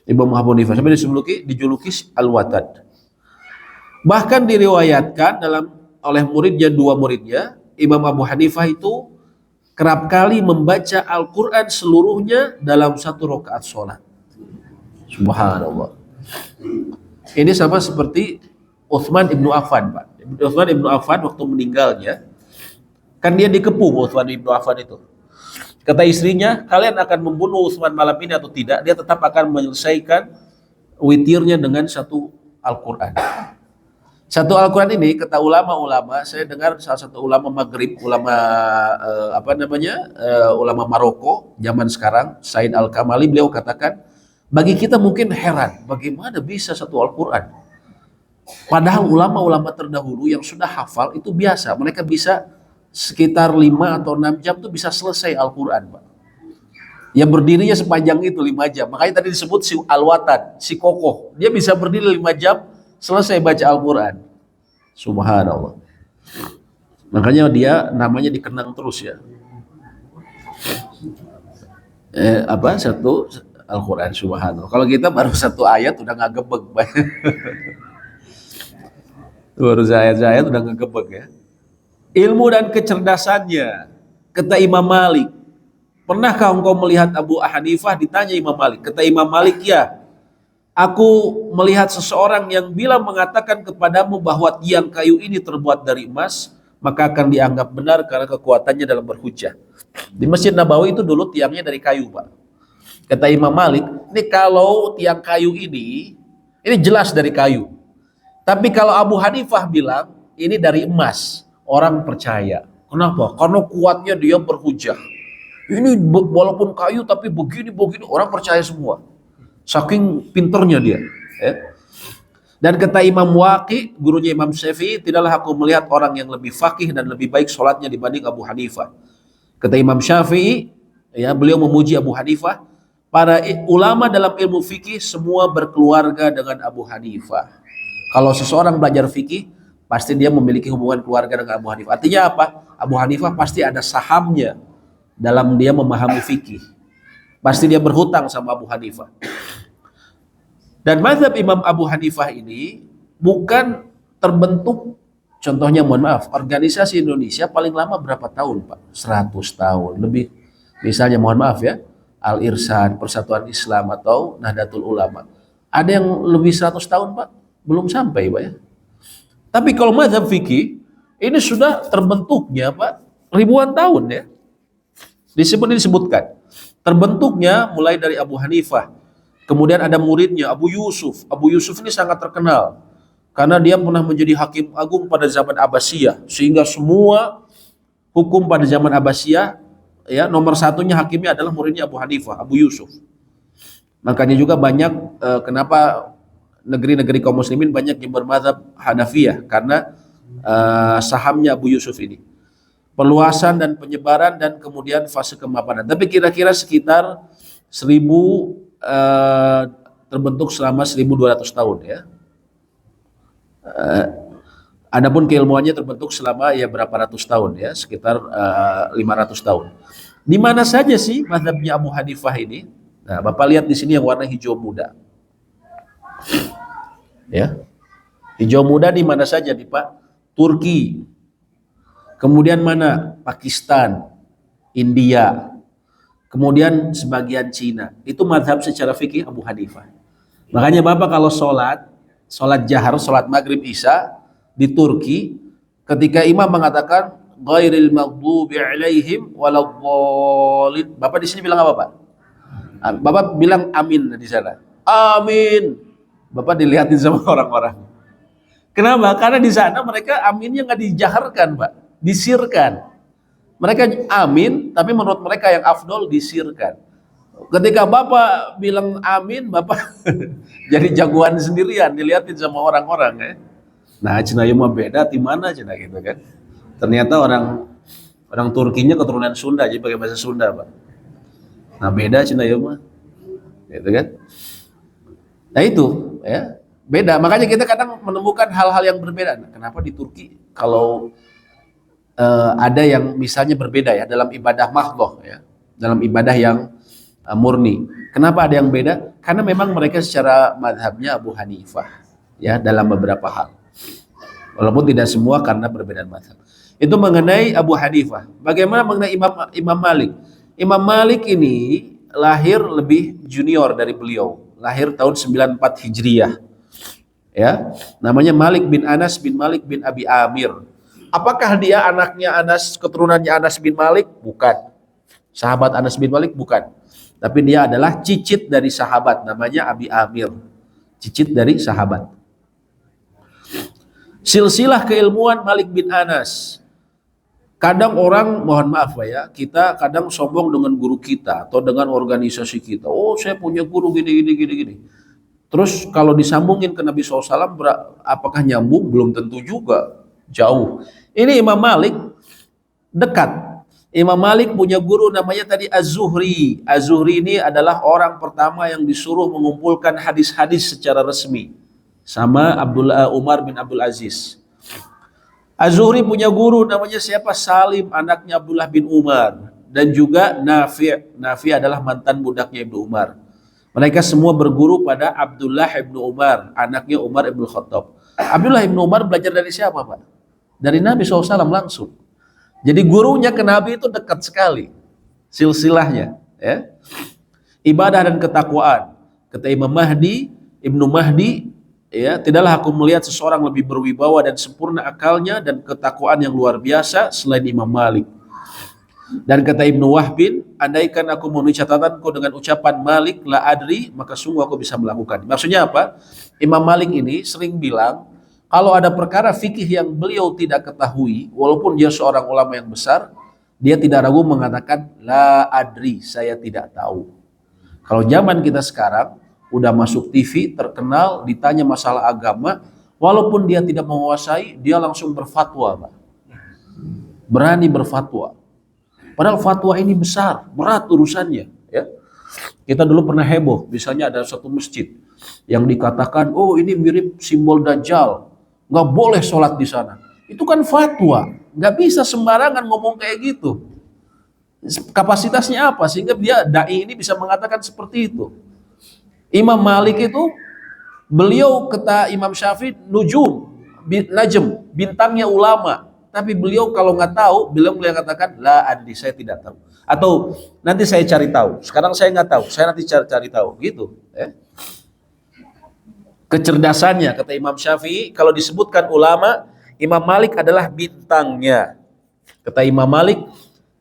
Imam Abu Hanifah sampai dijuluki Al-Watad. Bahkan diriwayatkan oleh muridnya, 2 muridnya, Imam Abu Hanifah itu kerap kali membaca Al-Quran seluruhnya dalam 1 rakaat sholat. Subhanallah. Ini sama seperti Utsman ibnu Affan, Pak. Utsman ibnu Affan waktu meninggalnya, kan dia dikepung Utsman ibnu Affan itu. Kata istrinya, kalian akan membunuh Utsman malam ini atau tidak? Dia tetap akan menyelesaikan witirnya dengan 1 Al-Quran. 1 Al-Quran ini, kata ulama-ulama, saya dengar salah satu ulama Maghrib, ulama ulama Maroko zaman sekarang, Said Al-Kamali, beliau katakan, bagi kita mungkin heran, bagaimana bisa 1 Al-Quran? Padahal ulama-ulama terdahulu yang sudah hafal itu biasa, mereka bisa sekitar 5 atau 6 jam tuh bisa selesai Al-Quran, Pak. Yang berdirinya sepanjang itu 5 jam. Makanya tadi disebut si Al-Watad, si kokoh. Dia bisa berdiri 5 jam selesai baca Al-Quran. Subhanallah. Makanya dia namanya dikenang terus, ya. 1 Al-Quran, subhanallah. Kalau kita baru 1 ayat udah nggak gebek. Baru ayat udah nggak gebek, ya. Ilmu dan kecerdasannya, kata Imam Malik. Pernahkah engkau melihat Abu Hanifah? Ditanya Imam Malik. Kata Imam Malik, ya. Aku melihat seseorang yang bila mengatakan kepadamu bahwa tiang kayu ini terbuat dari emas, maka akan dianggap benar karena kekuatannya dalam berhujjah. Di Masjid Nabawi itu dulu tiangnya dari kayu, Pak. Kata Imam Malik, ini kalau tiang kayu ini jelas dari kayu. Tapi kalau Abu Hanifah bilang ini dari emas, orang percaya. Kenapa? Karena kuatnya dia berhujah. Ini walaupun kayu tapi begini orang percaya semua. Saking pinternya dia. Ya. Dan kata Imam Waqi, gurunya Imam Syafi'i, tidaklah aku melihat orang yang lebih fakih dan lebih baik sholatnya dibanding Abu Hanifah. Kata Imam Syafi'i, ya, beliau memuji Abu Hanifah. Para ulama dalam ilmu fikih semua berkeluarga dengan Abu Hanifah. Kalau seseorang belajar fikih, pasti dia memiliki hubungan keluarga dengan Abu Hanifah. Artinya apa? Abu Hanifah pasti ada sahamnya dalam dia memahami fikih. Pasti dia berhutang sama Abu Hanifah. Dan mazhab Imam Abu Hanifah ini bukan terbentuk, contohnya mohon maaf, organisasi Indonesia paling lama berapa tahun Pak? 100 tahun lebih. Misalnya mohon maaf ya, Al-Irsyad, Persatuan Islam atau Nahdlatul Ulama. Ada yang lebih 100 tahun Pak? Belum sampai Pak ya. Tapi kalau mazhab fikih ini sudah terbentuknya Pak ribuan tahun ya. Disebutkan. Terbentuknya mulai dari Abu Hanifah. Kemudian ada muridnya Abu Yusuf. Abu Yusuf ini sangat terkenal karena dia pernah menjadi hakim agung pada zaman Abbasiyah, sehingga semua hukum pada zaman Abbasiyah ya nomor satunya hakimnya adalah muridnya Abu Hanifah, Abu Yusuf. Makanya juga banyak kenapa negeri-negeri kaum muslimin banyak yang bermadzhab Hanafiyah karena sahamnya Abu Yusuf ini. Perluasan dan penyebaran dan kemudian fase kemapanan. Tapi kira-kira sekitar 1000 terbentuk selama 1200 tahun ya. Adapun keilmuannya terbentuk selama ya berapa ratus tahun ya, sekitar 500 tahun. Di mana saja sih mazhabnya Abu Hanifah ini? Nah, Bapak lihat di sini yang warna hijau muda. Ya. Hijau muda di mana saja nih Pak? Turki. Kemudian mana? Pakistan, India. Kemudian sebagian Cina. Itu mazhab secara fikih Abu Hanifah. Makanya Bapak kalau sholat jahar, sholat maghrib isya di Turki, ketika imam mengatakan ghairil maghdubi alaihim waladhdallin, Bapak di sini bilang apa Pak? Bapak bilang amin di sana. Amin. Bapak dilihatin sama orang-orang. Kenapa? Karena di sana mereka aminnya nggak dijaharkan Pak, disirkan. Mereka amin, tapi menurut mereka yang afdol disirkan. Ketika Bapak bilang amin, Bapak jadi jagoan sendirian, dilihatin sama orang-orang ya. Nah, Cina mah beda di mana Cina gitu kan. Ternyata orang Turkinya keturunan Sunda, jadi pakai bahasa Sunda, Pak. Nah, beda Cina mah. Gitu kan. Nah, itu ya, beda. Makanya kita kadang menemukan hal-hal yang berbeda. Nah, kenapa di Turki kalau ada yang misalnya berbeda ya dalam ibadah mahdhah ya, dalam ibadah yang murni. Kenapa ada yang beda? Karena memang mereka secara madhabnya Abu Hanifah ya dalam beberapa hal. Walaupun tidak semua karena perbedaan madhab. Itu mengenai Abu Hanifah. Bagaimana mengenai Imam Malik? Imam Malik ini lahir lebih junior dari beliau. Lahir tahun 94 Hijriyah. Ya, namanya Malik bin Anas bin Malik bin Abi Amir. Apakah dia anaknya Anas, keturunannya Anas bin Malik? Bukan. Sahabat Anas bin Malik? Bukan. Tapi dia adalah cicit dari sahabat, namanya Abi Amir. Cicit dari sahabat. Silsilah keilmuan Malik bin Anas. Kadang orang, mohon maaf ya, kita kadang sombong dengan guru kita atau dengan organisasi kita. Oh, saya punya guru gini. Terus kalau disambungin ke Nabi SAW, apakah nyambung? Belum tentu juga. Jauh. Ini Imam Malik dekat. Imam Malik punya guru namanya tadi Az-Zuhri. Az-Zuhri ini adalah orang pertama yang disuruh mengumpulkan hadis-hadis secara resmi sama Umar bin Abdul Aziz. Az-Zuhri punya guru namanya siapa? Salim, anaknya Abdullah bin Umar, dan juga Nafi'. Nafi' adalah mantan budaknya Ibnu Umar. Mereka semua berguru pada Abdullah bin Umar, anaknya Umar bin Khattab. Abdullah bin Umar belajar dari siapa Pak? Dari Nabi SAW langsung. Jadi gurunya ke Nabi itu dekat sekali silsilahnya ya. Ibadah dan ketakwaan. Kata Imam Mahdi, Ibnu Mahdi ya, tidaklah aku melihat seseorang lebih berwibawa dan sempurna akalnya dan ketakwaan yang luar biasa selain Imam Malik. Dan kata Ibnu Wahbin, andaikan aku memenuhi catatanku dengan ucapan Malik la adri, maka sungguh aku bisa melakukan. Maksudnya apa? Imam Malik ini sering bilang, kalau ada perkara fikih yang beliau tidak ketahui, walaupun dia seorang ulama yang besar, dia tidak ragu mengatakan la adri, saya tidak tahu. Kalau zaman kita sekarang udah masuk TV, terkenal, ditanya masalah agama, walaupun dia tidak menguasai, dia langsung berfatwa, Pak. Berani berfatwa. Padahal fatwa ini besar, berat urusannya. Ya. Kita dulu pernah heboh, misalnya ada satu masjid yang dikatakan, oh ini mirip simbol Dajjal, nggak boleh sholat di sana. Itu kan fatwa, nggak bisa sembarangan ngomong kayak gitu. Kapasitasnya apa sehingga dia dai ini bisa mengatakan seperti itu? Imam Malik itu, beliau kata Imam Syafi'i nujum, najm, bintangnya ulama. Tapi beliau kalau nggak tahu, beliau katakan la adri, saya tidak tahu. Atau nanti saya cari tahu. Sekarang saya nggak tahu, saya nanti cari tahu. Gitu. Kecerdasannya kata Imam Syafi'i, kalau disebutkan ulama, Imam Malik adalah bintangnya. Kata Imam Malik,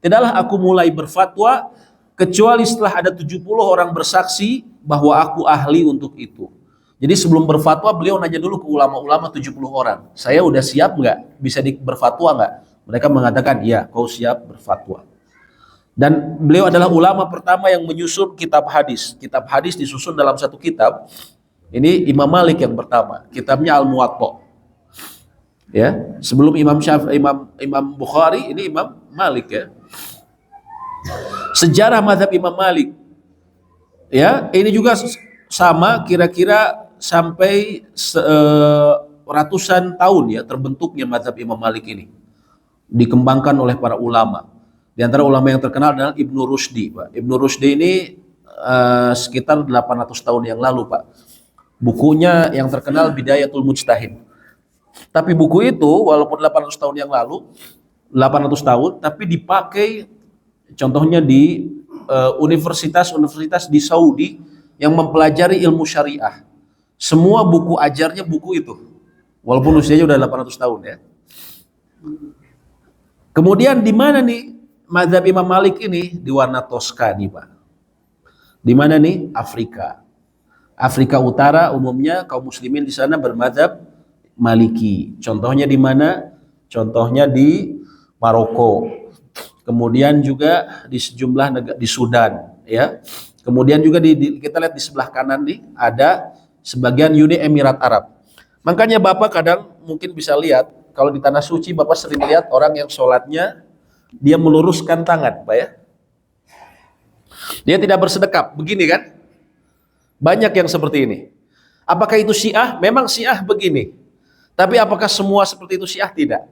tidaklah aku mulai berfatwa kecuali setelah ada 70 orang bersaksi bahwa aku ahli untuk itu. Jadi sebelum berfatwa beliau nanya dulu ke ulama-ulama 70 orang. Saya udah siap nggak? Bisa berfatwa nggak? Mereka mengatakan, iya kau siap berfatwa. Dan beliau adalah ulama pertama yang menyusun kitab hadis. Kitab hadis disusun dalam satu kitab. Ini Imam Malik yang pertama. Kitabnya Al-Muwatta. Ya, sebelum Imam Imam Bukhari, ini Imam Malik ya. Sejarah mazhab Imam Malik. Ya, ini juga sama kira-kira sampai ratusan tahun ya terbentuknya mazhab Imam Malik ini. Dikembangkan oleh para ulama. Di antara ulama yang terkenal adalah Ibnu Rushdi, Pak. Ibnu Rushdi ini sekitar 800 tahun yang lalu, Pak. Bukunya yang terkenal Bidayatul Mujtahid. Tapi buku itu walaupun 800 tahun yang lalu, 800 tahun, tapi dipakai contohnya di universitas-universitas di Saudi yang mempelajari ilmu syariah. Semua buku ajarnya buku itu. Walaupun usianya udah 800 tahun ya. Kemudian di mana nih mazhab Imam Malik ini? Di warna Tosca nih, Pak. Di mana nih? Afrika. Afrika Utara umumnya kaum muslimin di sana bermadzhab Maliki. Contohnya di mana? Contohnya di Maroko. Kemudian juga di sejumlah negara di Sudan, ya. Kemudian juga kita lihat di sebelah kanan nih ada sebagian Uni Emirat Arab. Makanya Bapak kadang mungkin bisa lihat kalau di tanah suci Bapak sering lihat orang yang sholatnya dia meluruskan tangan, Pak ya. Dia tidak bersedekap, begini kan? Banyak yang seperti ini. Apakah itu Syiah? Memang Syiah begini. Tapi apakah semua seperti itu Syiah? Tidak.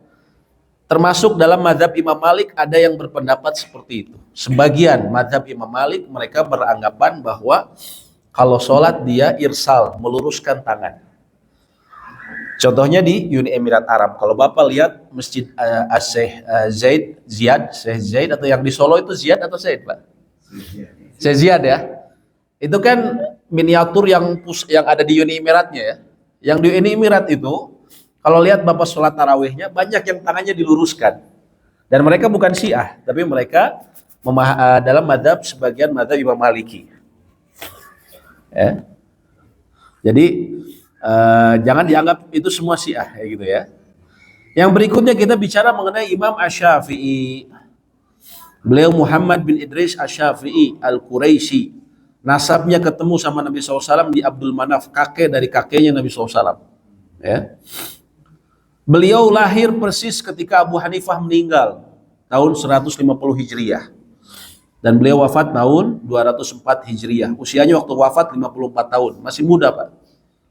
Termasuk dalam mazhab Imam Malik ada yang berpendapat seperti itu. Sebagian mazhab Imam Malik mereka beranggapan bahwa kalau sholat dia irsal, meluruskan tangan. Contohnya di Uni Emirat Arab. Kalau Bapak lihat Masjid Syekh Ziyad atau yang di Solo itu Ziyad atau Zaid, Pak? Syekh Ziyad ya. Itu kan miniatur yang ada di Uni Emiratnya ya. Yang di Uni Emirat itu kalau lihat Bapak sholat tarawihnya banyak yang tangannya diluruskan. Dan mereka bukan Syiah, tapi mereka dalam mazhab sebagian mazhab Imam Maliki. Ya. Jadi jangan dianggap itu semua Syiah kayak gitu ya. Yang berikutnya kita bicara mengenai Imam Asy-Syafi'i. Beliau Muhammad bin Idris Asy-Syafi'i Al-Quraisy. Nasabnya ketemu sama Nabi SAW di Abdul Manaf, kakek dari kakeknya Nabi SAW. Ya. Beliau lahir persis ketika Abu Hanifah meninggal tahun 150 Hijriah. Dan beliau wafat tahun 204 Hijriah. Usianya waktu wafat 54 tahun. Masih muda, Pak.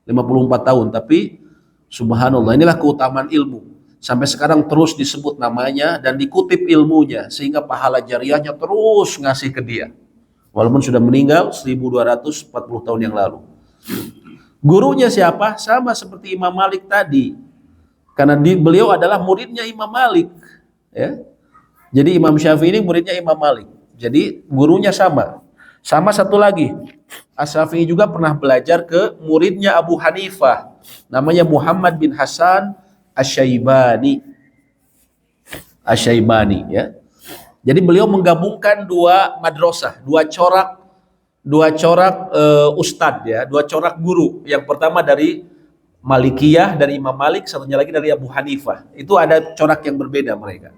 54 tahun. Tapi subhanallah, inilah keutamaan ilmu. Sampai sekarang terus disebut namanya dan dikutip ilmunya. Sehingga pahala jariahnya terus ngasih ke dia. Walaupun sudah meninggal 1240 tahun yang lalu. Gurunya siapa? Sama seperti Imam Malik tadi. Karena beliau adalah muridnya Imam Malik. Ya. Jadi Imam Syafi'i ini muridnya Imam Malik. Jadi gurunya sama. Sama satu lagi. Asy-Syafi'i juga pernah belajar ke muridnya Abu Hanifah. Namanya Muhammad bin Hasan Asy-Syaibani. Asy-Syaibani ya. Jadi beliau menggabungkan dua madrasah, dua corak ustadz ya, dua corak guru. Yang pertama dari Malikiyah dari Imam Malik, satunya lagi dari Abu Hanifah. Itu ada corak yang berbeda mereka.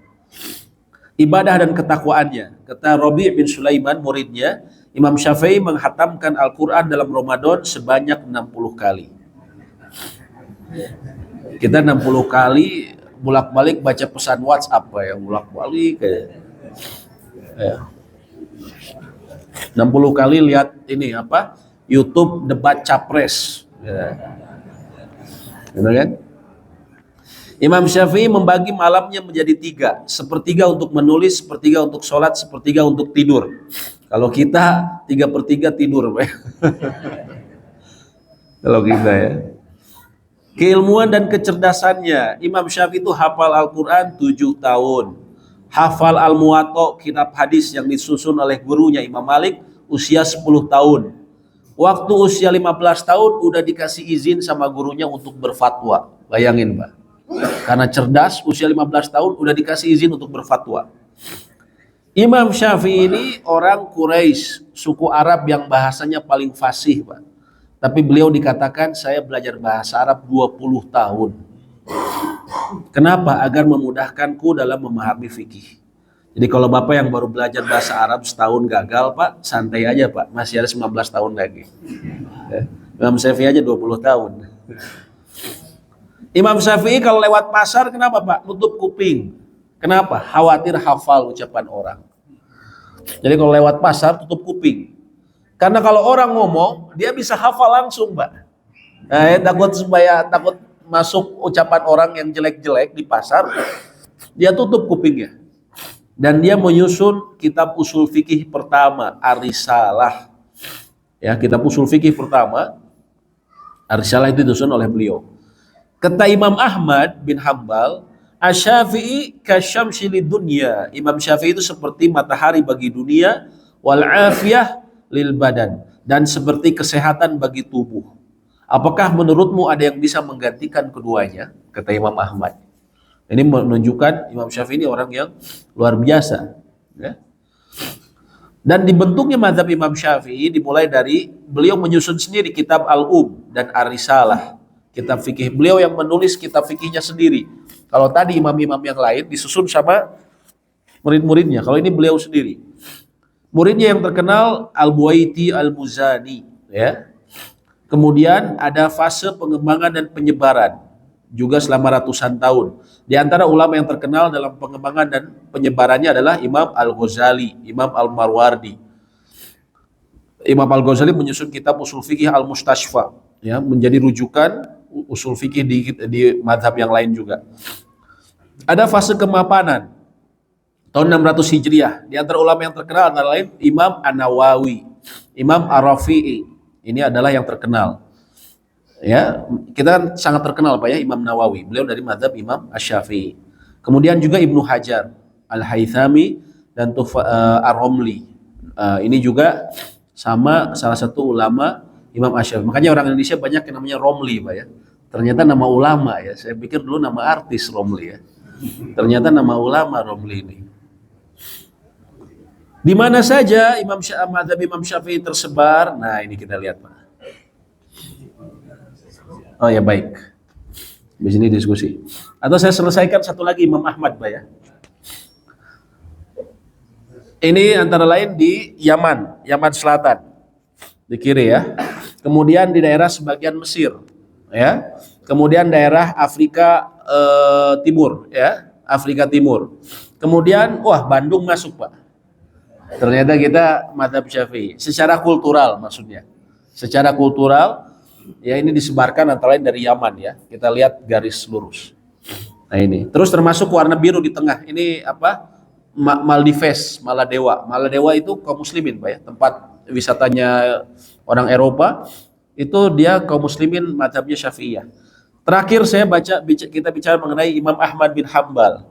Ibadah dan ketakwaannya. Kata Rabi' bin Sulaiman muridnya, Imam Syafi'i menghatamkan Al-Quran dalam Ramadan sebanyak 60 kali. Kita 60 kali bolak-balik baca pesan WhatsApp ya, bolak-balik kayak. Ya. 60 kali lihat ini apa? YouTube debat capres. Ya. Benar kan? Imam Syafi'i membagi malamnya menjadi 3, sepertiga untuk menulis, sepertiga untuk sholat, sepertiga untuk tidur. Kalau kita 3/3 tidur. Kalau kita ya. Keilmuan dan kecerdasannya, Imam Syafi'i itu hafal Al-Quran 7 tahun. Hafal Al-Muwatta, kitab hadis yang disusun oleh gurunya Imam Malik, usia 10 tahun. Waktu usia 15 tahun udah dikasih izin sama gurunya untuk berfatwa. Bayangin Pak. Karena cerdas, usia 15 tahun udah dikasih izin untuk berfatwa. Imam Syafi'i ini orang Quraisy, suku Arab yang bahasanya paling fasih Pak. Tapi beliau dikatakan saya belajar bahasa Arab 20 tahun. Kenapa? Agar memudahkanku dalam memahami fikih. Jadi kalau Bapak yang baru belajar bahasa Arab setahun gagal Pak, santai aja Pak, masih ada 19 tahun lagi. Imam Syafi'i aja 20 tahun. Imam Syafi'i kalau lewat pasar kenapa Pak? Nutup kuping. Kenapa? Khawatir hafal ucapan orang. Jadi kalau lewat pasar tutup kuping. Karena kalau orang ngomong, dia bisa hafal langsung Pak. Takut masuk ucapan orang yang jelek-jelek di pasar, dia tutup kupingnya. Dan dia menyusun kitab usul fikih pertama, Ar-Risalah. Ya, kitab usul fikih pertama, Ar-Risalah itu disusun oleh beliau. Kata Imam Ahmad bin Hambal, Asy-Syafi'i kasyamsi lidunya. Imam Syafi'i itu seperti matahari bagi dunia, wal afiyah lil badan, dan seperti kesehatan bagi tubuh. Apakah menurutmu ada yang bisa menggantikan keduanya? Kata Imam Ahmad. Ini menunjukkan Imam Syafi'i ini orang yang luar biasa. Ya. Dan dibentuknya mazhab Imam Syafi'i dimulai dari beliau menyusun sendiri kitab Al-Um dan Ar-Risalah. Kitab fikih beliau yang menulis kitab fikihnya sendiri. Kalau tadi imam-imam yang lain disusun sama murid-muridnya. Kalau ini beliau sendiri. Muridnya yang terkenal Al-Buaiti Al-Muzani. Ya. Kemudian ada fase pengembangan dan penyebaran juga selama ratusan tahun. Di antara ulama yang terkenal dalam pengembangan dan penyebarannya adalah Imam Al-Ghazali, Imam Al-Marwardi. Imam Al-Ghazali menyusun kitab usul fikih Al-Mustashfa, ya, menjadi rujukan usul fikih di mazhab yang lain juga. Ada fase kemapanan tahun 600 Hijriah. Di antara ulama yang terkenal antara lain Imam An-Nawawi, Imam Ar-Rafi'i. Ini adalah yang terkenal. Ya, kita kan sangat terkenal Pak ya Imam Nawawi. Beliau dari mazhab Imam Asy-Syafi'i. Kemudian juga Ibnu Hajar Al-Haythami dan Ar-Romli. Ini juga sama salah satu ulama Imam Asy-Syafi'i. Makanya orang Indonesia banyak yang namanya Romli Pak ya. Ternyata nama ulama ya. Saya pikir dulu nama artis Romli ya. Ternyata nama ulama Romli ini. Di mana saja mazhab Imam Syafi'i tersebar? Nah, ini kita lihat Pak. Oh ya baik. Di sini diskusi. Atau saya selesaikan satu lagi Imam Ahmad Pak ya. Ini antara lain di Yaman Selatan. Di kiri ya. Kemudian di daerah sebagian Mesir ya. Kemudian daerah Afrika Timur ya, Afrika Timur. Kemudian Bandung masuk Pak. Ternyata kita mazhab Syafi'i secara kultural maksudnya. Secara kultural ya ini disebarkan antara lain dari Yaman ya. Kita lihat garis lurus. Nah ini. Terus termasuk warna biru di tengah. Ini apa? Maldives, Maladewa. Maladewa itu kaum muslimin Pak ya. Tempat wisatanya orang Eropa. Itu dia kaum muslimin mazhabnya Syafi'iyah. Terakhir kita bicara mengenai Imam Ahmad bin Hambal.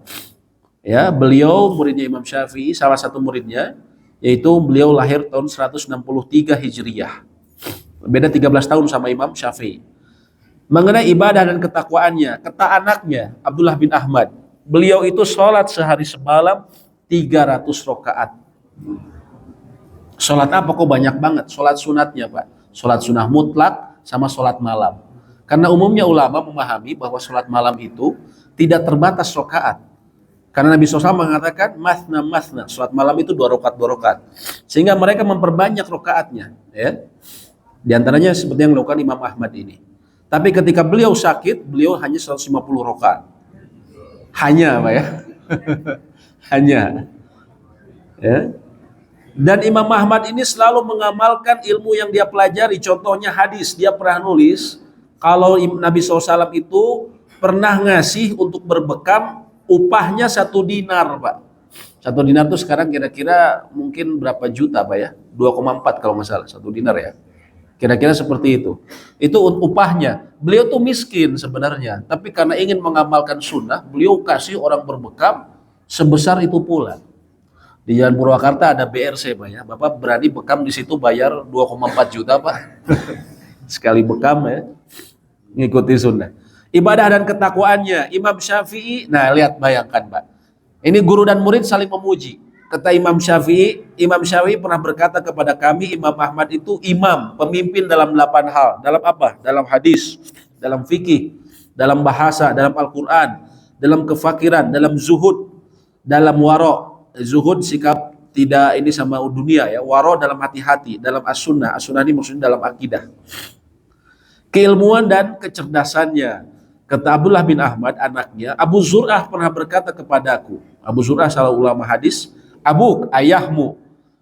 Ya, beliau muridnya Imam Syafi'i, salah satu muridnya, yaitu beliau lahir tahun 163 Hijriah. Beda 13 tahun sama Imam Syafi'i. Mengenai ibadah dan ketakwaannya, kata anaknya Abdullah bin Ahmad, beliau itu sholat sehari semalam 300 rakaat. Sholat apa kok banyak banget? Sholat sunatnya Pak. Sholat sunnah mutlak sama sholat malam. Karena umumnya ulama memahami bahwa sholat malam itu tidak terbatas rakaat. Karena Nabi SAW mengatakan masna masna, sholat malam itu 2 rakaat. Sehingga mereka memperbanyak rakaatnya. Ya. Di antaranya seperti yang dilakukan Imam Ahmad ini. Tapi ketika beliau sakit, beliau hanya 150 rakaat. Hanya Pak ya. Hanya. Ya. Dan Imam Ahmad ini selalu mengamalkan ilmu yang dia pelajari. Contohnya hadis, dia pernah nulis kalau Nabi SAW itu pernah ngasih untuk berbekam upahnya 1 dinar Pak. 1 dinar itu sekarang kira-kira mungkin berapa juta Pak ya? 2,4 kalau nggak salah 1 dinar ya. Kira-kira seperti itu. Itu upahnya. Beliau tuh miskin sebenarnya, tapi karena ingin mengamalkan sunnah, beliau kasih orang berbekam sebesar itu pula. Di Jalan Purwakarta ada BRC Pak ya. Bapak berani bekam di situ bayar 2,4 juta Pak. Sekali bekam ya. Ngikuti sunnah. Ibadah dan ketakwaannya Imam Syafi'i. Nah, lihat bayangkan Pak. Ini guru dan murid saling memuji. Kata Imam Syafi'i pernah berkata kepada kami, Imam Ahmad itu imam, pemimpin dalam 8 hal. Dalam apa? Dalam hadis, dalam fikih, dalam bahasa, dalam Al-Quran, dalam kefakiran, dalam zuhud, dalam waro. Zuhud sikap tidak ini sama dunia ya. Waro dalam hati-hati, dalam as-sunnah. As-sunnah ini maksudnya dalam akidah. Keilmuan dan kecerdasannya. Kata Abdullah bin Ahmad anaknya, Abu Zur'ah pernah berkata kepadaku. Abu Zur'ah salah ulama hadis, Abuk, ayahmu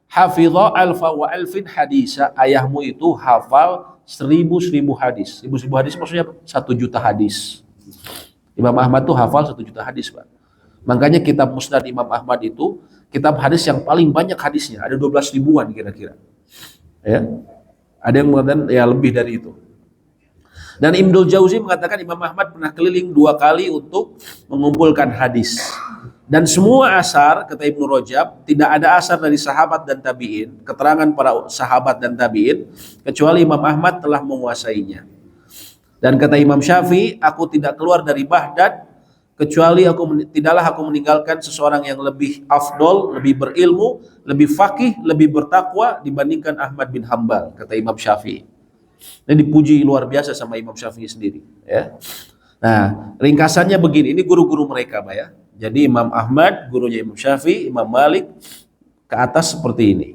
hafidha alfa wa alfin hadisa. Ayahmu itu hafal 1000 hadis. 1000 hadis maksudnya 1 juta hadis. Imam Ahmad tuh hafal 1 juta hadis Pak. Makanya kitab Musnad Imam Ahmad itu kitab hadis yang paling banyak hadisnya, ada 12 ribuan kira-kira. Ya. Ada yang mengatakan ya lebih dari itu. Dan Ibnul Jauzi mengatakan Imam Ahmad pernah keliling 2 kali untuk mengumpulkan hadis. Dan semua asar, kata Ibnu Rajab, tidak ada asar dari sahabat dan tabi'in, keterangan para sahabat dan tabi'in, kecuali Imam Ahmad telah menguasainya. Dan kata Imam Syafi'i, aku tidak keluar dari Baghdad kecuali tidaklah aku meninggalkan seseorang yang lebih afdol, lebih berilmu, lebih faqih, lebih bertakwa dibandingkan Ahmad bin Hambal, kata Imam Syafi'i. Ini dipuji luar biasa sama Imam Syafi'i sendiri, ya. Nah, ringkasannya begini, ini guru-guru mereka, Pak ya. Jadi Imam Ahmad, gurunya Imam Syafi'i, Imam Malik, ke atas seperti ini.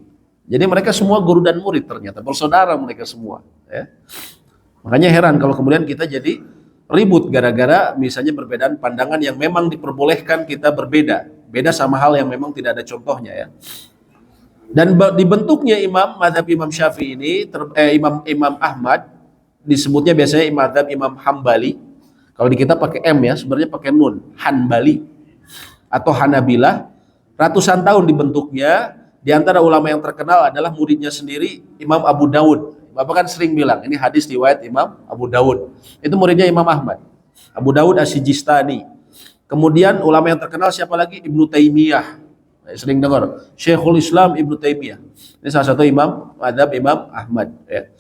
Jadi mereka semua guru dan murid ternyata, bersaudara mereka semua, ya. Makanya heran kalau kemudian kita jadi ribut gara-gara misalnya perbedaan pandangan yang memang diperbolehkan kita berbeda. Beda sama hal yang memang tidak ada contohnya ya. Dan dibentuknya mazhab Imam Syafi'i ini, Imam Ahmad, disebutnya biasanya mazhab Imam Hambali. Kalau di kita pakai M ya, sebenarnya pakai nun, Hanbali atau Hanabilah. Ratusan tahun dibentuknya. Di antara ulama yang terkenal adalah muridnya sendiri, Imam Abu Dawud. Bapak kan sering bilang, ini hadis riwayat Imam Abu Dawud. Itu muridnya Imam Ahmad. Abu Dawud As-Sijistani. Kemudian ulama yang terkenal siapa lagi? Ibnu Taimiyah. Sering dengar. Syekhul Islam Ibnu Taimiyah. Ini salah satu imam, mazhab Imam Ahmad. Ya.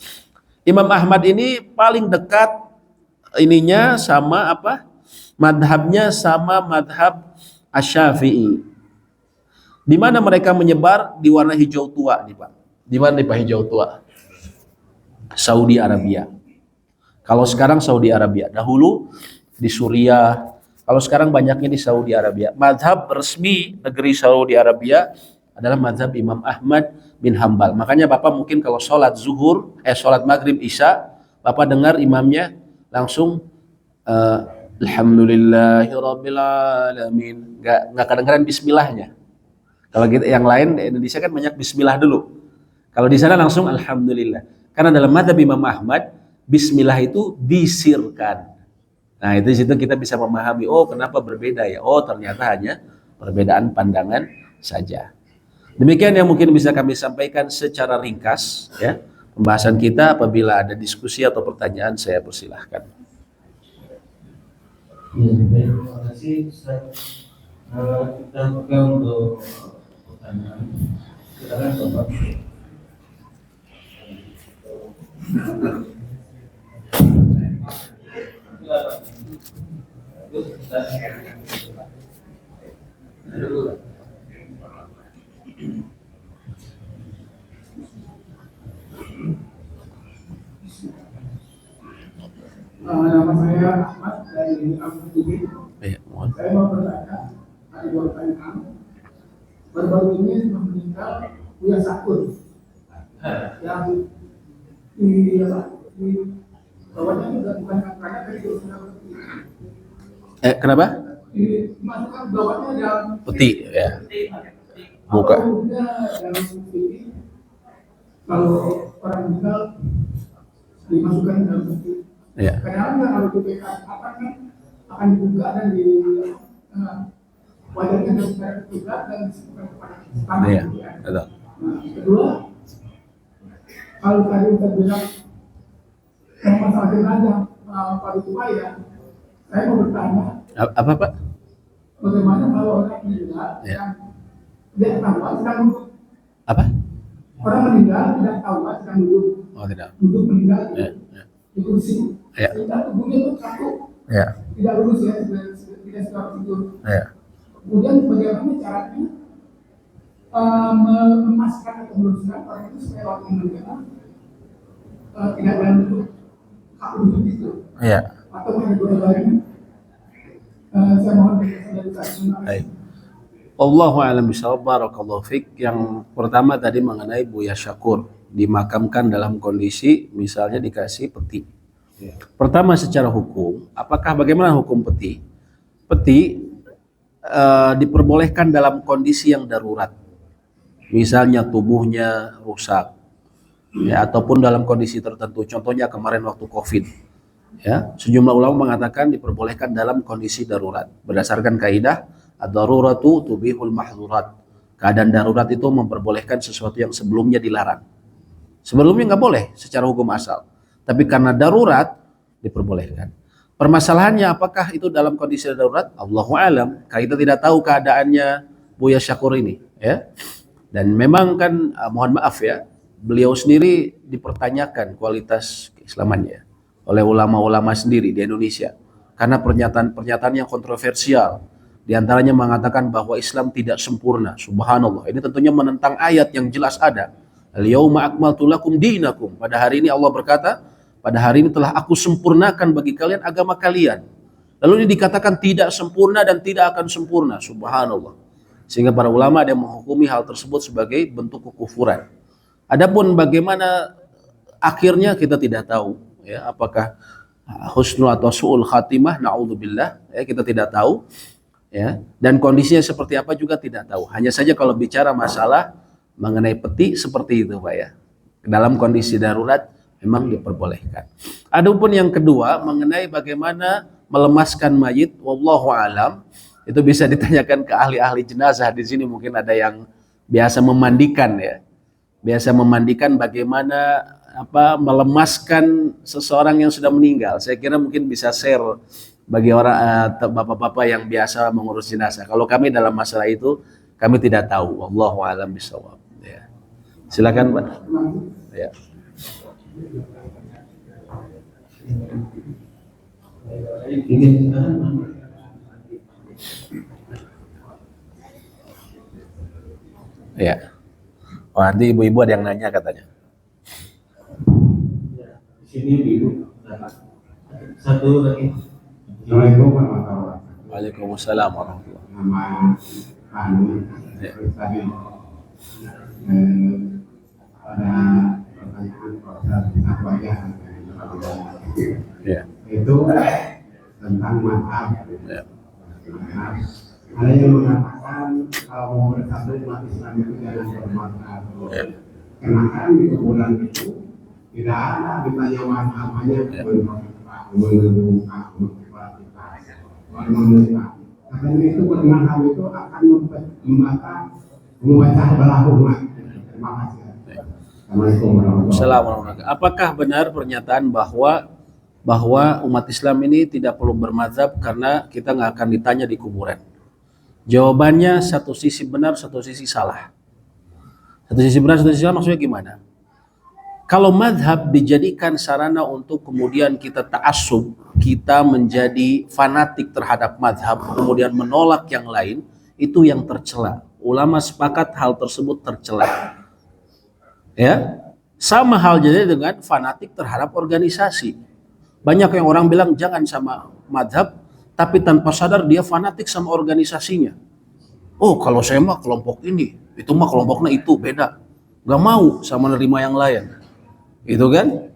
Imam Ahmad ini paling dekat ininya sama apa? Madhabnya sama madhab Asy-Syafi'i. Di mana mereka menyebar di warna hijau tua nih Pak. Di mana nih Pak hijau tua? Saudi Arabia. Kalau sekarang Saudi Arabia, dahulu di Suriah. Kalau sekarang banyaknya di Saudi Arabia. Mazhab resmi negeri Saudi Arabia adalah mazhab Imam Ahmad bin Hambal. Makanya Bapak mungkin kalau sholat zuhur, sholat maghrib isya, Bapak dengar imamnya langsung Alhamdulillahirabbil alamin. Nggak kedengaran bismillahnya. Kalau kita yang lain di Indonesia kan banyak bismillah dulu. Kalau di sana langsung alhamdulillah. Karena dalam mazhab Imam Ahmad, bismillah itu disirkan. Nah, itu situ kita bisa memahami, oh kenapa berbeda ya? Oh, ternyata hanya perbedaan pandangan saja. Demikian yang mungkin bisa kami sampaikan secara ringkas ya. Pembahasan kita, apabila ada diskusi atau pertanyaan saya persilahkan. Ya, baik, terima kasih Ustaz. Kita buka untuk pertanyaan. Silakan Bapak. Ahmad dari Al-Fatih. Ya, mohon. Saya mau bertanya, ada dua pertanyaan. Baru-baru ini meninggal Buya Sakur yang di bawahnya juga bukan karena dari dosa Kenapa? dimasukkan bawahnya dalam Peti, ya. Buka. dalam peti. Kalau orang meninggal dimasukkan dalam peti. Ya. Kadang-kadang kalau BPK akan dibuka dan di wajahnya dari juga dan disebutkan kepada tanah. Iya, gitu ya. betul. Nah, kedua, kalau tadi kita bilang masalah jenazah Pak Tua ya, saya mau bertanya, Apa Pak? bagaimana kalau orang meninggal Ya. yang tidak tahu sedang duduk, Apa? orang meninggal tidak tahu sedang duduk, Oh tidak. duduk meninggal Ya, ya. di kursi, Ya. sehingga tubuhnya itu kaku, Ya, tidak lurus ya, tidak secara tidur. ya. Kemudian bagaimana caranya memasukkan atau meluruskan orang itu supaya waktu meninggal tidak dalam bentuk kaku duduk itu, Ya. atau ada dua lainnya. Saya mohon penjelasan dari Pak. Baik. Allahu a'lam bishawab. Barakallahu fik. Yang pertama tadi mengenai Buya Syakur dimakamkan dalam kondisi misalnya dikasih peti. Pertama secara hukum, apakah bagaimana hukum peti? Peti diperbolehkan dalam kondisi yang darurat. Misalnya tubuhnya rusak, ya, ataupun dalam kondisi tertentu. Contohnya kemarin waktu Covid. Ya, sejumlah ulama mengatakan diperbolehkan dalam kondisi darurat berdasarkan kaidah ad-daruratu tubihul mahzurat. Keadaan darurat itu memperbolehkan sesuatu yang sebelumnya dilarang. Sebelumnya nggak boleh secara hukum asal, tapi karena darurat diperbolehkan. Permasalahannya apakah itu dalam kondisi darurat? Allahu alam. Kita tidak tahu keadaannya Buya Syakur ini, ya. Dan memang kan mohon maaf ya, beliau sendiri dipertanyakan kualitas keislamannya oleh ulama-ulama sendiri di Indonesia karena pernyataan-pernyataan yang kontroversial, di antaranya mengatakan bahwa Islam tidak sempurna. Subhanallah, ini tentunya menentang ayat yang jelas ada, al-yauma akmaltu lakum dinakum. Pada hari ini Allah berkata, pada hari ini telah aku sempurnakan bagi kalian agama kalian. Lalu ini dikatakan tidak sempurna dan tidak akan sempurna. Subhanallah, sehingga para ulama ada yang menghukumi hal tersebut sebagai bentuk kekufuran. Adapun bagaimana akhirnya kita tidak tahu. Ya, apakah husnul atau su'ul khatimah, na'udzubillah, ya, kita tidak tahu, ya, dan kondisinya seperti apa juga tidak tahu. Hanya saja kalau bicara masalah mengenai peti seperti itu Pak ya, dalam kondisi darurat memang diperbolehkan. Adapun yang kedua mengenai bagaimana melemaskan mayit, wallahu alam, itu bisa ditanyakan ke ahli-ahli jenazah. Di sini mungkin ada yang biasa memandikan, ya, biasa memandikan bagaimana melemaskan seseorang yang sudah meninggal. Saya kira mungkin bisa share bagi orang bapak-bapak yang biasa mengurus jenazah. Kalau kami dalam masalah itu kami tidak tahu. Wallahu a'lam bishawab. Ya. Silakan Pak. Ya. Ya. Oh, nanti ibu-ibu ada yang nanya katanya. Sini ibu. Satu lagi. Assalamualaikum warahmatullahi wabarakatuh. Waalaikumsalam warahmatullahi wabarakatuh. Nama Anu Ya. tadi pada pertanyaan Ustaz apa ya Ya. itu tentang mazhab. Ya. Ada yang mengatakan kalau mau bersatu umat Islam itu jangan bermazhab. Ya. Karena kan di kuburan itu tidak ada ditanya mazhab, hanya katanya itu bermazhab itu akan membaca belah umat. Terima kasih. Assalamualaikum warahmatullahi wabarakatuh. Apakah benar pernyataan bahwa umat Islam ini tidak perlu bermazhab karena kita nggak akan ditanya di kuburan? Jawabannya satu sisi benar, satu sisi salah. Satu sisi benar, satu sisi salah maksudnya gimana? Kalau mazhab dijadikan sarana untuk kemudian kita ta'assub, kita menjadi fanatik terhadap mazhab, kemudian menolak yang lain, itu yang tercela. Ulama sepakat hal tersebut tercela. Ya, sama halnya dengan fanatik terhadap organisasi. Banyak yang orang bilang jangan sama madhab, tapi tanpa sadar dia fanatik sama organisasinya. Oh, kalau saya mah kelompok ini, itu mah kelompoknya itu beda. Gak mau sama nerima yang lain. Itu kan?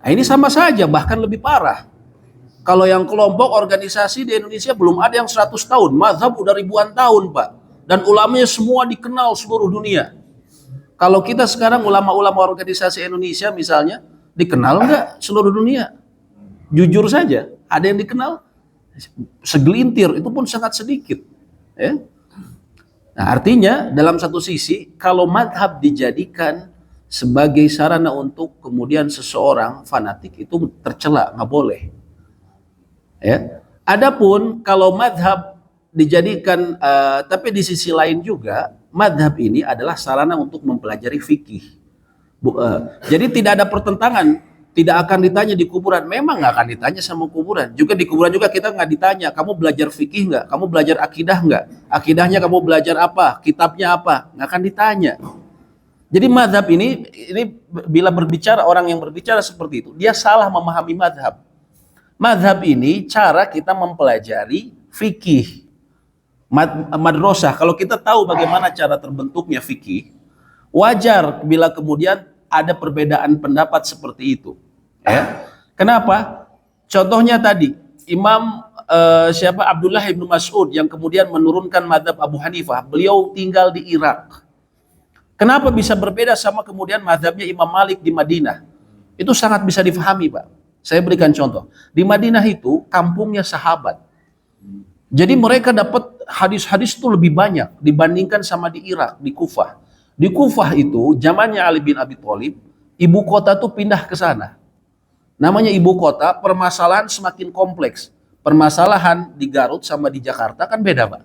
Nah, ini sama saja, bahkan lebih parah. Kalau yang kelompok organisasi di Indonesia belum ada yang 100 tahun, mazhab udah ribuan tahun, Pak. Dan ulamanya semua dikenal seluruh dunia. Kalau kita sekarang ulama-ulama organisasi Indonesia misalnya, dikenal nggak seluruh dunia? Jujur saja, ada yang dikenal segelintir, itu pun sangat sedikit. Ya. Nah, artinya dalam satu sisi, kalau madhab dijadikan sebagai sarana untuk kemudian seseorang fanatik, itu tercela, nggak boleh. Ya. Adapun kalau madhab dijadikan, tapi di sisi lain juga, madhab ini adalah sarana untuk mempelajari fikih. Jadi tidak ada pertentangan. Tidak akan ditanya di kuburan. Memang nggak akan ditanya sama kuburan. Juga di kuburan juga kita nggak ditanya, kamu belajar fikih nggak? Kamu belajar akidah nggak? Akidahnya kamu belajar apa? Kitabnya apa? Nggak akan ditanya. Jadi madhab ini bila berbicara, orang yang berbicara seperti itu, dia salah memahami madhab. Madhab ini cara kita mempelajari fikih. Madrasah, kalau kita tahu bagaimana cara terbentuknya fikih, wajar bila kemudian ada perbedaan pendapat seperti itu. Ya. Kenapa? Contohnya tadi, Imam Abdullah ibnu Mas'ud yang kemudian menurunkan madhab Abu Hanifah, beliau tinggal di Irak. Kenapa bisa berbeda sama kemudian madhabnya Imam Malik di Madinah? Itu sangat bisa difahami, Pak. Saya berikan contoh. Di Madinah itu kampungnya sahabat. Jadi mereka dapat hadis-hadis itu lebih banyak dibandingkan sama di Irak, di Kufah. Di Kufah itu zamannya Ali bin Abi Thalib, ibu kota tuh pindah ke sana. Namanya ibu kota, permasalahan semakin kompleks. Permasalahan di Garut sama di Jakarta kan beda, Pak.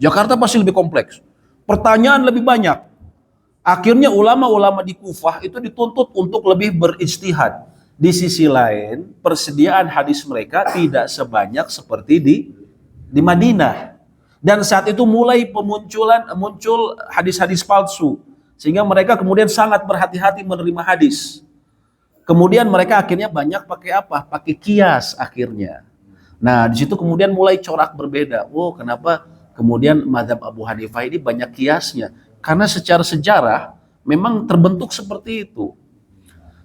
Jakarta pasti lebih kompleks. Pertanyaan lebih banyak. Akhirnya ulama-ulama di Kufah itu dituntut untuk lebih berijtihad. Di sisi lain, persediaan hadis mereka tidak sebanyak seperti di Madinah. Dan saat itu mulai muncul hadis-hadis palsu. Sehingga mereka kemudian sangat berhati-hati menerima hadis. Kemudian mereka akhirnya banyak pakai apa? Pakai kias akhirnya. Nah, di situ kemudian mulai corak berbeda. Oh, kenapa kemudian mazhab Abu Hanifah ini banyak kiasnya? Karena secara sejarah memang terbentuk seperti itu.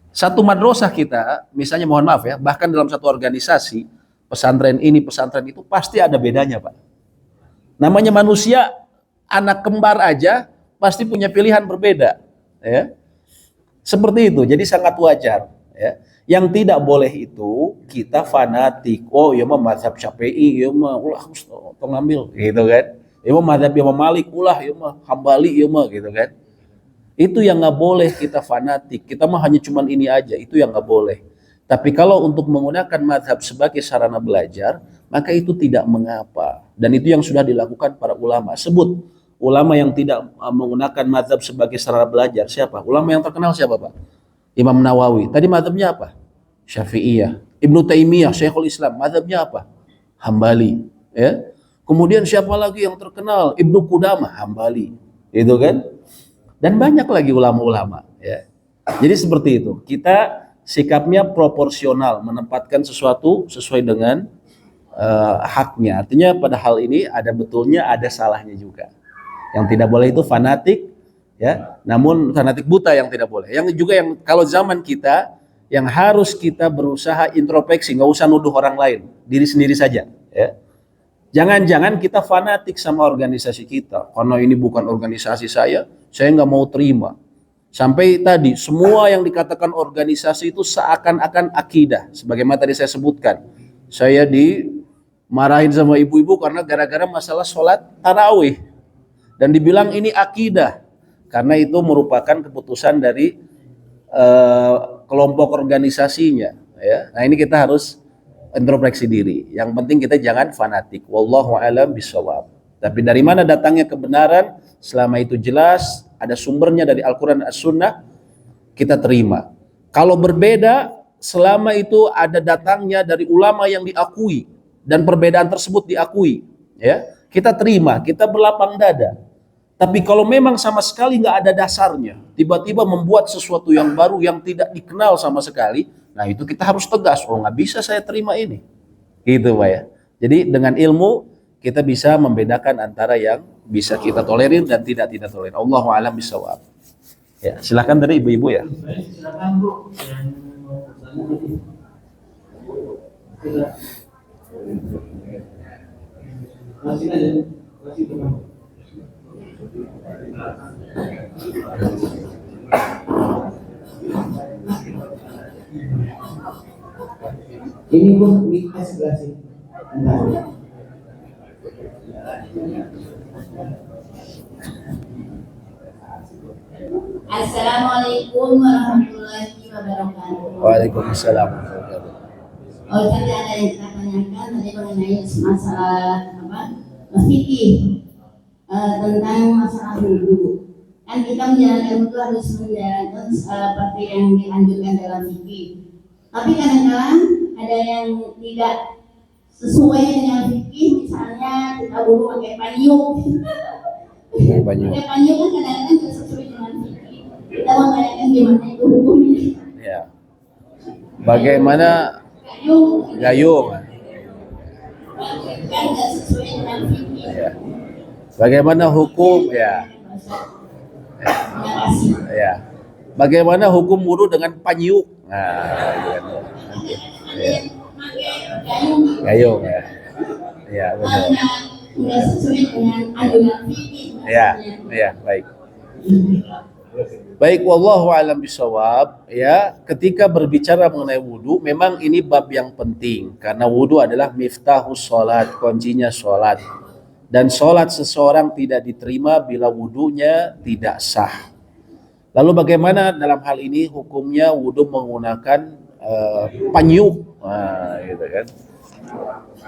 Satu madrasah kita, misalnya mohon maaf ya, bahkan dalam satu organisasi, pesantren ini, pesantren itu pasti ada bedanya, Pak. Namanya manusia, anak kembar aja pasti punya pilihan berbeda, ya. Seperti itu, jadi sangat wajar, ya. Yang tidak boleh itu kita fanatik. Oh, ya mah mazhab Syafi'i, ya mah ulah pengambil, gitu kan. Ya mah mazhab Imam Malik, ulah ya mah Hambali, ya mah gitu kan. Itu yang nggak boleh kita fanatik. Kita mah hanya cuman ini aja, itu yang nggak boleh. Tapi kalau untuk menggunakan mazhab sebagai sarana belajar, maka itu tidak mengapa. Dan itu yang sudah dilakukan para ulama. Sebut ulama yang tidak menggunakan mazhab sebagai sarana belajar. Siapa? Ulama yang terkenal siapa, Pak? Imam Nawawi. Tadi mazhabnya apa? Syafi'iyah. Ibnu Taimiyah, Syekhul Islam. Mazhabnya apa? Hambali. Ya. Kemudian siapa lagi yang terkenal? Ibnu Qudamah, Hambali. Itu kan? Dan banyak lagi ulama-ulama. Ya. Jadi seperti itu. Kita sikapnya proporsional, menempatkan sesuatu sesuai dengan haknya. Artinya pada hal ini ada betulnya, ada salahnya juga. Yang tidak boleh itu fanatik, ya. Namun fanatik buta yang tidak boleh. Yang juga yang kalau zaman kita yang harus kita berusaha introspeksi, nggak usah nuduh orang lain, diri sendiri saja. Ya. Jangan-jangan kita fanatik sama organisasi kita. Karena ini bukan organisasi saya nggak mau terima. Sampai tadi semua yang dikatakan organisasi itu seakan-akan akidah. Sebagaimana tadi saya sebutkan, saya dimarahin sama ibu-ibu karena gara-gara masalah sholat tarawih dan dibilang ini akidah karena itu merupakan keputusan dari kelompok organisasinya. Ya. Nah ini kita harus introspeksi diri. Yang penting kita jangan fanatik. Wallahu a'lam bishawab. Tapi dari mana datangnya kebenaran? Selama itu jelas, ada sumbernya dari Al-Quran dan As-Sunnah, kita terima. Kalau berbeda, selama itu ada datangnya dari ulama yang diakui dan perbedaan tersebut diakui, ya kita terima, kita berlapang dada. Tapi kalau memang sama sekali nggak ada dasarnya, tiba-tiba membuat sesuatu yang baru yang tidak dikenal sama sekali, Nah itu kita harus tegas, oh nggak bisa saya terima ini, gitu Pak ya. Jadi dengan ilmu kita bisa membedakan antara yang bisa kita tolerir dan tidak tolerir. Allahu a'lam bishawab. Ya, silakan dari ibu-ibu ya. Silakan Bu, yang mau bertanya tadi. Tidak. Masih aja, masih teman. Ini Bu, mic-nya sebelah sini. Bentar. Assalamualaikum warahmatullahi wabarakatuh. Waalaikumsalam. Oh, tadi ada yang kita tanyakan tadi mengenai masalah fikih tentang masalah wudhu. Kan kita menjalankan wudhu harus menjalankan seperti yang dianjurkan dalam fikih. Tapi kadang-kadang ada yang tidak sesuai dengan fikih, misalnya kita wudhu pakai payung. Pakai payung kan kadang-kadang tidak sesuai dengan fikih. Kita mau tanyakan gimana itu hukumnya. Ya. Bagaimana gayung? Kan tidak sesuai dengan fikih. Ya. Bagaimana hukum ya? Terima kasih. Ya. Bagaimana hukum wudu dengan panyuk? Nah, gitu. Ya. Gayung ya. Ya, betul. Tidak sesuai dengan anjuran fikih. Ya, baik. Baik, wallahu a'lam bishawab. Ya, ketika berbicara mengenai wudu, memang ini bab yang penting karena wudu adalah miftahus sholat, kuncinya sholat. Dan sholat seseorang tidak diterima bila wudunya tidak sah. Lalu bagaimana dalam hal ini hukumnya wudu menggunakan panyuk? Nah, gitu kan.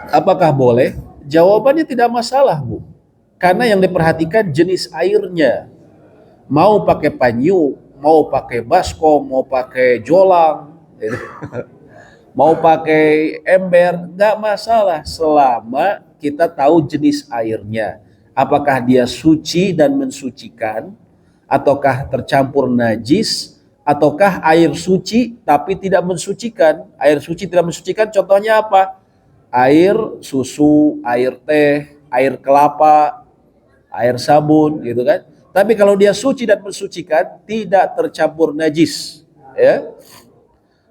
Apakah boleh? Jawabannya tidak masalah, Bu. Karena yang diperhatikan jenis airnya. Mau pakai panyuk, mau pakai baskom, mau pakai jolang, mau pakai ember, nggak masalah selama kita tahu jenis airnya. Apakah dia suci dan mensucikan, ataukah tercampur najis, ataukah air suci tapi tidak mensucikan. Air suci tidak mensucikan contohnya apa? Air susu, air teh, air kelapa, air sabun gitu kan. Tapi kalau dia suci dan mensucikan, tidak tercampur najis, ya.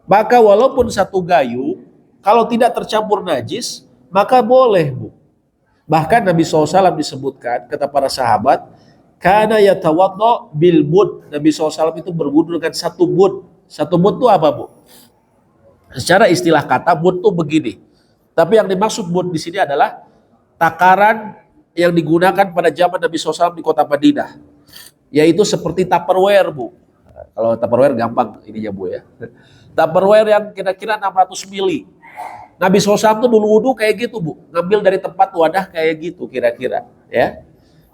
Maka walaupun satu gayung, kalau tidak tercampur najis, maka boleh, Bu. Bahkan Nabi SAW disebutkan, kata para sahabat, kana yatawaddo bil mud. Nabi SAW itu berwudu dengan satu mud. Satu mud itu apa, Bu? Secara istilah kata, mud itu begini. Tapi yang dimaksud mud di sini adalah takaran yang digunakan pada zaman Nabi SAW di kota Madinah, yaitu seperti Tupperware, Bu. Kalau Tupperware gampang ininya, Bu ya. Tupperware yang kira-kira 600 mili. Nabi SAW tuh berwudu kayak gitu, Bu. Ngambil dari tempat wadah kayak gitu kira-kira, ya.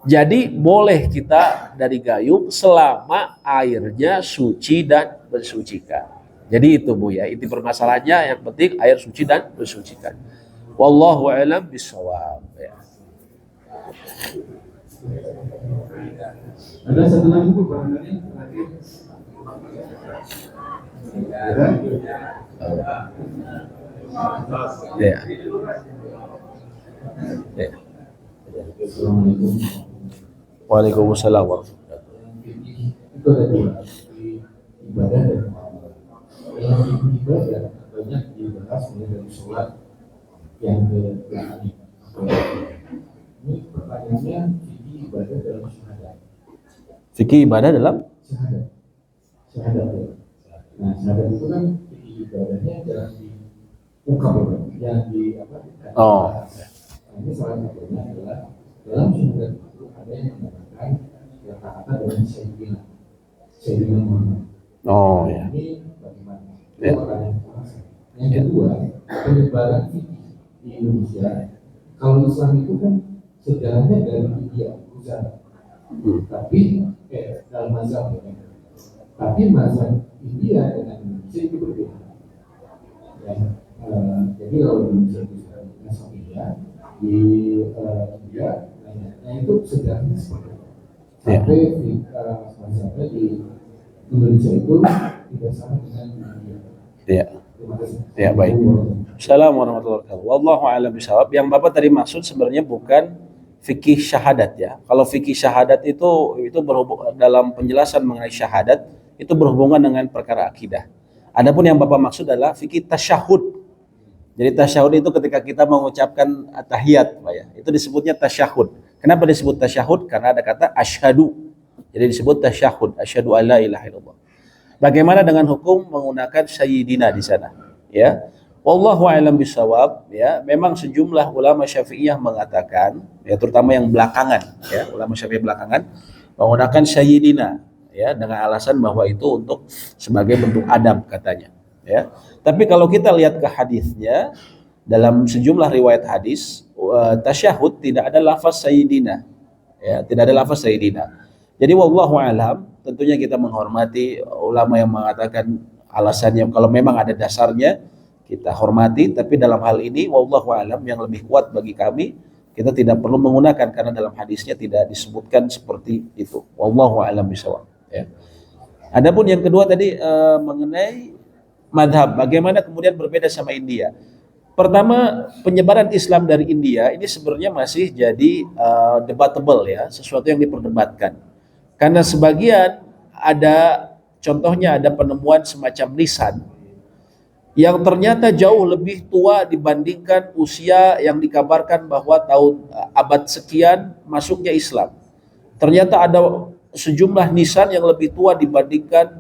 Jadi boleh kita dari gayung selama airnya suci dan mensucikan. Jadi itu, Bu ya. Inti permasalahannya yang penting air suci dan mensucikan. Wallahu a'lam bishawab, ya. Ada satu lagi Bu barangkali terakhir. Ya. Ya. Assalamualaikum. Waalaikumsalam. Itu ada dua, ibadah dan muamalah. Yang ibadah banyak dibahas mulai dari sholat yang ke ini. Ini pertanyaannya fikih ibadah dalam syahadat. Fikih ibadah dalam Syahadat. Syahadat ya. Nah, syahadat itu kan fikih ibadahnya jangan diungkap, yang di apa? Oh. Nah, ini salah satunya adalah dalam syahadat itu ada yang mengatakan kata-kata dengan Sayyidina Muhammad. Oh ya. Ini bagaimana? Ya. Itu pertanyaan pertama. Yang kedua, penyebaran fikih di Indonesia. Kalau Islam itu kan sejarahnya dari India, Uzara. Tapi dalam mazhab ya. Tapi mazhab India dengan Indonesia itu berbeda. Ya, jadi kalau di Indonesia itu mazhab India, di India, nah itu sejarahnya seperti itu. Sampai mazhabnya di Indonesia itu tidak sama dengan India. Ya. Ya, baik. Assalamualaikum warahmatullahi wabarakatuh. Wallahu a'lam bishawab. Yang Bapak tadi maksud sebenarnya bukan fikih syahadat ya. Kalau fikih syahadat itu berhubung dalam penjelasan mengenai syahadat itu berhubungan dengan perkara akidah. Adapun yang Bapak maksud adalah fikih tasyahud. Jadi tasyahud itu ketika kita mengucapkan tahiyat, Pak ya. Itu disebutnya tasyahud. Kenapa disebut tasyahud? Karena ada kata asyhadu. Jadi disebut tasyahud, asyhadu alla ilaha illallah. Bagaimana dengan hukum menggunakan sayyidina di sana? Ya. Wallahu a'lam bishawab, ya. Memang sejumlah ulama Syafi'iyah mengatakan, ya terutama yang belakangan, ya, ulama Syafi'iyah belakangan menggunakan sayyidina, ya, dengan alasan bahwa itu untuk sebagai bentuk adab katanya, ya. Tapi kalau kita lihat ke hadisnya, dalam sejumlah riwayat hadis, tasyahud tidak ada lafaz sayyidina, ya, tidak ada lafaz sayyidina. Jadi wallahu alam, tentunya kita menghormati ulama yang mengatakan alasannya kalau memang ada dasarnya kita hormati, tapi dalam hal ini wallahu alam yang lebih kuat bagi kami kita tidak perlu menggunakan karena dalam hadisnya tidak disebutkan seperti itu. Wallahu alam bishawab, ya. Adapun yang kedua tadi mengenai madhab, bagaimana kemudian berbeda sama India. Pertama, penyebaran Islam dari India ini sebenarnya masih jadi debatable ya, sesuatu yang diperdebatkan. Karena sebagian ada, contohnya ada penemuan semacam lisan yang ternyata jauh lebih tua dibandingkan usia yang dikabarkan bahwa tahun abad sekian masuknya Islam. Ternyata ada sejumlah nisan yang lebih tua dibandingkan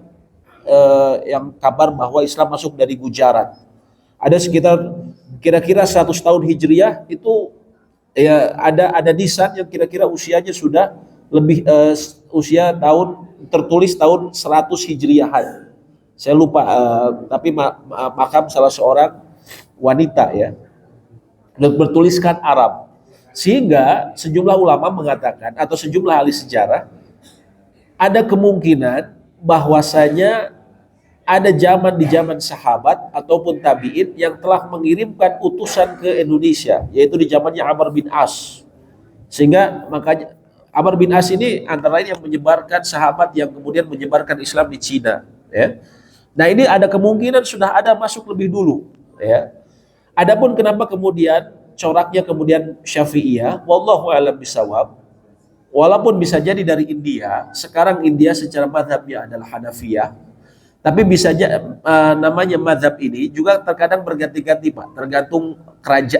yang kabar bahwa Islam masuk dari Gujarat. Ada sekitar kira-kira 100 tahun Hijriah itu ya ada nisan yang kira-kira usianya sudah lebih usia tahun tertulis tahun 100 Hijriahan. Saya lupa tapi makam salah seorang wanita ya bertuliskan Arab. Sehingga sejumlah ulama mengatakan atau sejumlah ahli sejarah ada kemungkinan bahwasanya ada di zaman sahabat ataupun tabi'in yang telah mengirimkan utusan ke Indonesia, yaitu di zamannya Amr bin As. Sehingga makanya Amr bin As ini antara lain yang menyebarkan sahabat yang kemudian menyebarkan Islam di Cina, ya. Nah, ini ada kemungkinan sudah ada masuk lebih dulu, ya. Adapun kenapa kemudian coraknya kemudian Syafi'iyah, wallahu a'lam bishawab. Walaupun bisa jadi dari India, sekarang India secara mazhabnya adalah Hanafiyah. Tapi bisa namanya mazhab ini juga terkadang berganti-ganti Pak, tergantung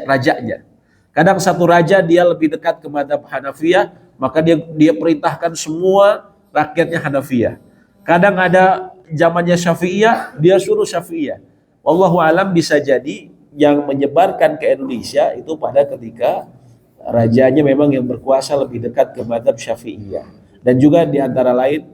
rajanya. Kadang satu raja dia lebih dekat ke mazhab Hanafiyah, maka dia perintahkan semua rakyatnya Hanafiyah. Kadang ada zamannya Syafi'iyah, dia suruh Syafi'iyah. Wallahu alam bisa jadi yang menyebarkan ke Indonesia itu pada ketika rajanya memang yang berkuasa lebih dekat ke mazhab Syafi'iyah. Dan juga di antara lain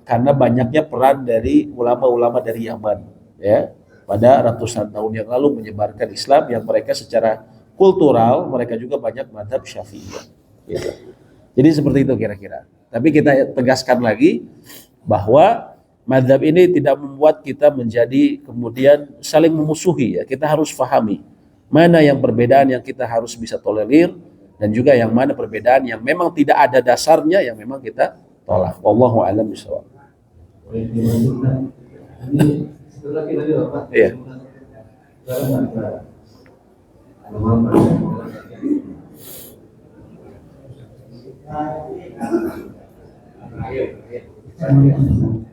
karena banyaknya peran dari ulama-ulama dari Yaman, ya, pada ratusan tahun yang lalu menyebarkan Islam yang mereka secara kultural mereka juga banyak mazhab Syafi'iyah. Gitu. Jadi seperti itu kira-kira. Tapi kita tegaskan lagi bahwa mazhab ini tidak membuat kita menjadi kemudian saling memusuhi ya. Kita harus pahami mana yang perbedaan yang kita harus bisa tolerir dan juga yang mana perbedaan yang memang tidak ada dasarnya yang memang kita tolak. Wallahu a'lam bishawab. Boleh dilanjutkan. Ini setelah kita lihat Pak. Iya.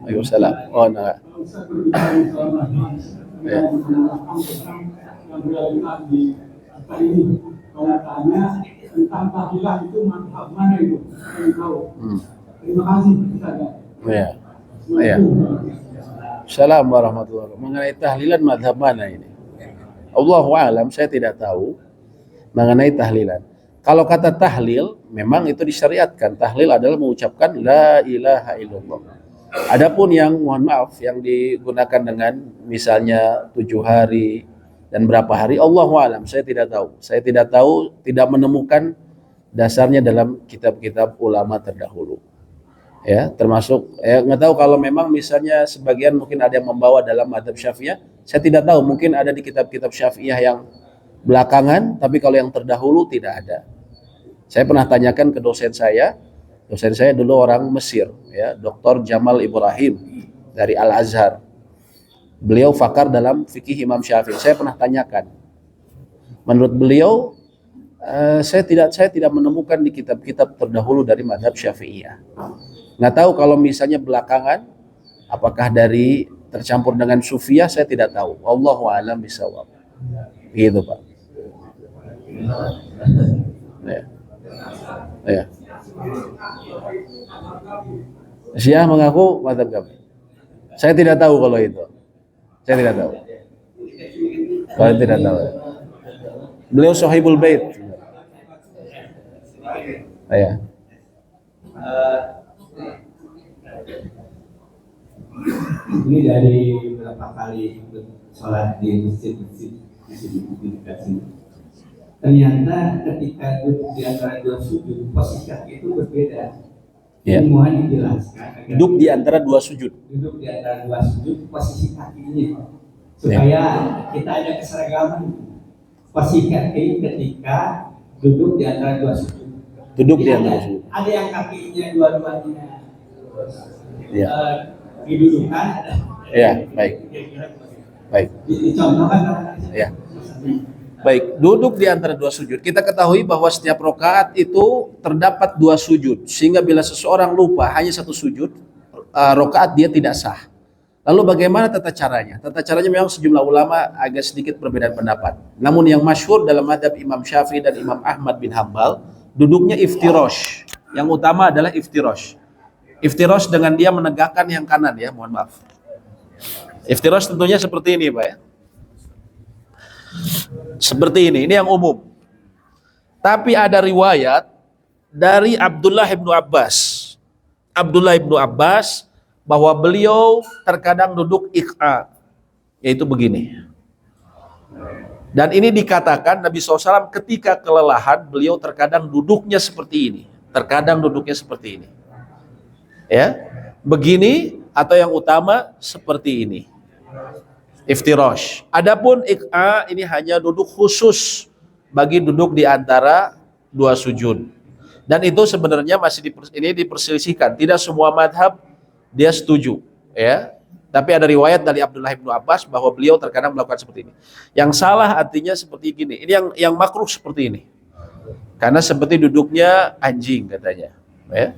Waalaikumsalam. Oh, nah. Ya. Yang berada di ini, kalau tanya tentang tahlilan itu mazhab mana itu? Saya tahu. Terima kasih. Ya. Ya. Assalamualaikum warahmatullahi wabarakatuh. Mengenai tahlilan mazhab mana ini? Allahu a'lam, saya tidak tahu mengenai tahlilan. Kalau kata tahlil, memang itu disyariatkan. Tahlil adalah mengucapkan la ilaha illallah. Adapun yang mohon maaf yang digunakan dengan misalnya 7 hari dan berapa hari, Allahu a'lam, saya tidak tahu. Saya tidak tahu, tidak menemukan dasarnya dalam kitab-kitab ulama terdahulu. Ya, termasuk nggak tahu kalau memang misalnya sebagian mungkin ada yang membawa dalam mazhab Syafi'iyah, saya tidak tahu, mungkin ada di kitab-kitab Syafi'iyah yang belakangan, tapi kalau yang terdahulu tidak ada. Saya pernah tanyakan ke dosen saya dulu orang Mesir, ya, Dr. Jamal Ibrahim dari Al Azhar. Beliau pakar dalam fikih Imam Syafi'i. Saya pernah tanyakan. Menurut beliau, saya tidak menemukan di kitab-kitab terdahulu dari mazhab Syafi'iyah. Nggak tahu kalau misalnya belakangan, apakah dari tercampur dengan Sufiyah, saya tidak tahu. Wallahu a'lam bishawab. Gitu Pak. Ya. Ya. Syiah mengaku mazhab kami. Saya tidak tahu kalau itu. Saya tidak tahu. Kalau tidak tahu. Beliau Sohibul Bait. Ya. Ini dari beberapa kali ikut sholat di masjid-masjid di dekat sini. Ternyata ketika duduk di antara dua sujud, posisi kaki itu berbeda. Ya. Mohon dijelaskan. Duduk di antara dua sujud. Duduk di antara dua sujud, posisi kakinya, supaya kita ada keseragaman. Posisi kaki ketika duduk di antara dua sujud. Duduk di antara sujud. Ada yang kakinya dua-duanya Ya. didudukan. Ya, baik. Baik. Dicontohkan. Ya. Baik, duduk di antara dua sujud. Kita ketahui bahwa setiap rakaat itu terdapat dua sujud, sehingga bila seseorang lupa hanya satu sujud, rakaat dia tidak sah. Lalu bagaimana tata caranya? Tata caranya memang sejumlah ulama agak sedikit perbedaan pendapat. Namun yang masyhur dalam mazhab Imam Syafi'i dan Imam Ahmad bin Hambal, duduknya iftirash. Yang utama adalah iftirash. Iftirash dengan dia menegakkan yang kanan ya, mohon maaf. Iftirash tentunya seperti ini, Pak ya. Seperti ini yang umum. Tapi ada riwayat dari Abdullah ibnu Abbas. Abdullah ibnu Abbas bahwa beliau terkadang duduk iq'a, yaitu begini. Dan ini dikatakan Nabi SAW ketika kelelahan beliau terkadang duduknya seperti ini. Terkadang duduknya seperti ini. Ya, begini atau yang utama seperti ini. Iftirash. Adapun iq'a ini hanya duduk khusus bagi duduk di antara dua sujud. Dan itu sebenarnya masih diperselisihkan. Tidak semua madhab dia setuju, ya. Tapi ada riwayat dari Abdullah bin Abbas bahwa beliau terkadang melakukan seperti ini. Yang salah artinya seperti gini. Ini yang makruh seperti ini. Karena seperti duduknya anjing katanya, ya.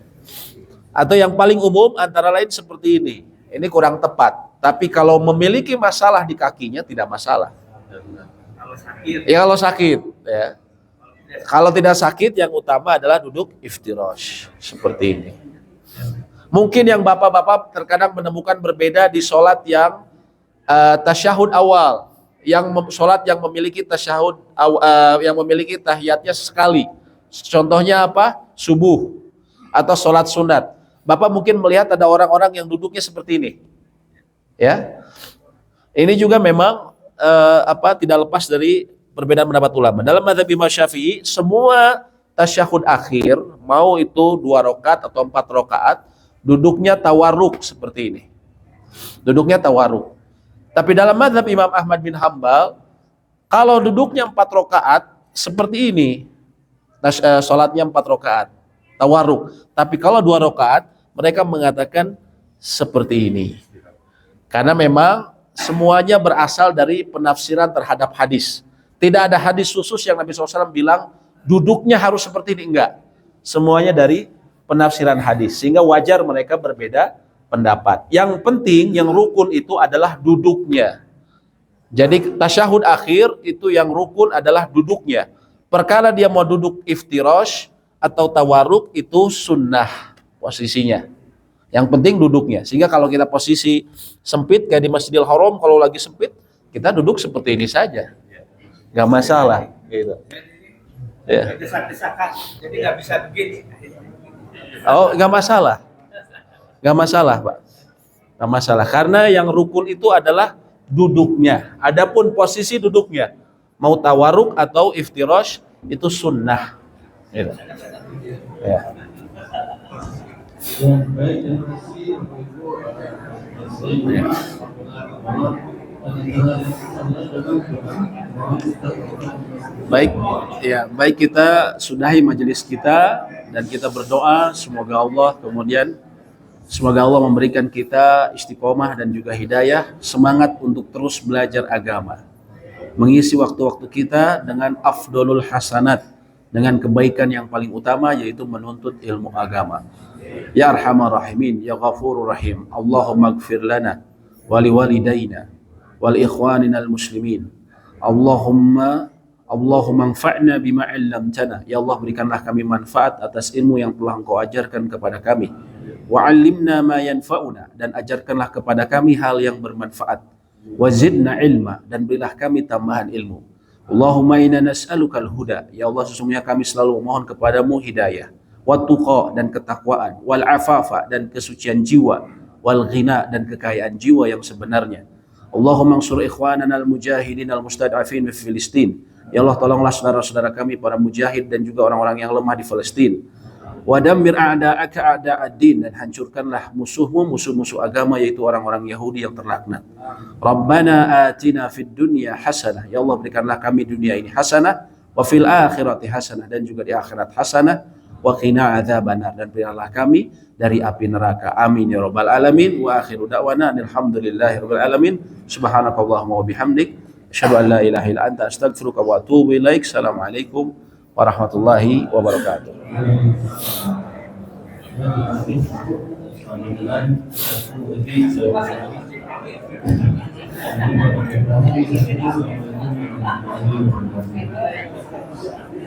Atau yang paling umum antara lain seperti ini. Ini kurang tepat. Tapi kalau memiliki masalah di kakinya tidak masalah. Kalau sakit. Ya kalau sakit, ya. Kalau tidak sakit yang utama adalah duduk iftirash seperti ini. Mungkin yang bapak-bapak terkadang menemukan berbeda di sholat yang tasyahud awal, yang sholat yang memiliki tasyahud yang memiliki tahiyatnya sekali. Contohnya apa? Subuh atau sholat sunat. Bapak mungkin melihat ada orang-orang yang duduknya seperti ini. Ya, ini juga memang tidak lepas dari perbedaan pendapat ulama. Dalam mazhab Imam Syafi'i, semua tasyahud akhir, mau itu 2 rakaat atau 4 rakaat, duduknya tawarruk seperti ini. Duduknya tawarruk. Tapi dalam mazhab Imam Ahmad bin Hambal, kalau duduknya 4 rakaat seperti ini, sholatnya 4 rakaat, tawarruk. Tapi kalau 2 rakaat, mereka mengatakan seperti ini. Karena memang semuanya berasal dari penafsiran terhadap hadis. Tidak ada hadis khusus yang Nabi SAW bilang duduknya harus seperti ini, enggak. Semuanya dari penafsiran hadis. Sehingga wajar mereka berbeda pendapat. Yang penting, yang rukun itu adalah duduknya. Jadi tasyahud akhir itu yang rukun adalah duduknya. Perkara dia mau duduk iftirash atau tawarruk itu sunnah posisinya. Yang penting duduknya. Sehingga kalau kita posisi sempit kayak di Masjidil Haram, kalau lagi sempit kita duduk seperti ini saja, nggak masalah. Gitu. Ya. Desak-desakan, jadi nggak bisa begini. Oh, nggak masalah, nggak masalah, Pak. Nggak masalah. Karena yang rukun itu adalah duduknya. Adapun posisi duduknya, mau tawarruk atau iftirash itu sunnah. Gitu. Ya. Ya, baik, terima kasih Baik, ya, baik kita sudahi majelis kita dan kita berdoa semoga Allah kemudian Semoga Allah memberikan kita istiqomah dan juga hidayah, semangat untuk terus belajar agama, mengisi waktu-waktu kita dengan afdolul hasanat, dengan kebaikan yang paling utama, yaitu menuntut ilmu agama. Ya Arhamar Rahimin, Ya Ghafurur Rahim, Allahumma gfir lana wali walidayna wal ikhwanina al muslimin. Allahumma anfa'na bima 'allamtana. Ya Allah, berikanlah kami manfaat atas ilmu yang telah Engkau ajarkan kepada kami. Wa 'allimna ma yanfa'una, dan ajarkanlah kepada kami hal yang bermanfaat. Wa zidna ilma, dan berilah kami tambahan ilmu. Allahumma inna nas'alukal huda. Ya Allah, sesungguhnya kami selalu memohon kepadamu hidayah, wa tuqa, dan ketakwaan, wal afafa, dan kesucian jiwa, wal ghina, dan kekayaan jiwa yang sebenarnya. Allahumma ansur ikhwanana al-mujahidin al-mustad'afin fi Filistin. Ya Allah, tolonglah saudara-saudara kami para mujahid dan juga orang-orang yang lemah di Palestina. Wa dammir a'da'aka a'da'ad-din, dan hancurkanlah musuhmu, musuh-musuh agama, yaitu orang-orang Yahudi yang terlaknat. Rabbana atina fid dunya hasanah. Ya Allah, berikanlah kami dunia ini hasanah, wa fil akhirati hasanah, dan juga di akhirat hasanah, wa qina adzabannar, dan berikanlah kami dari api neraka. Amin ya rabbal alamin. Wa akhiru da'wana alhamdulillahirabbil alamin. Subhanakallahumma wa bihamdik, asyhadu an la ilaha illa anta, astaghfiruka wa atubu ilaik. Assalamualaikum warahmatullahi wabarakatuh.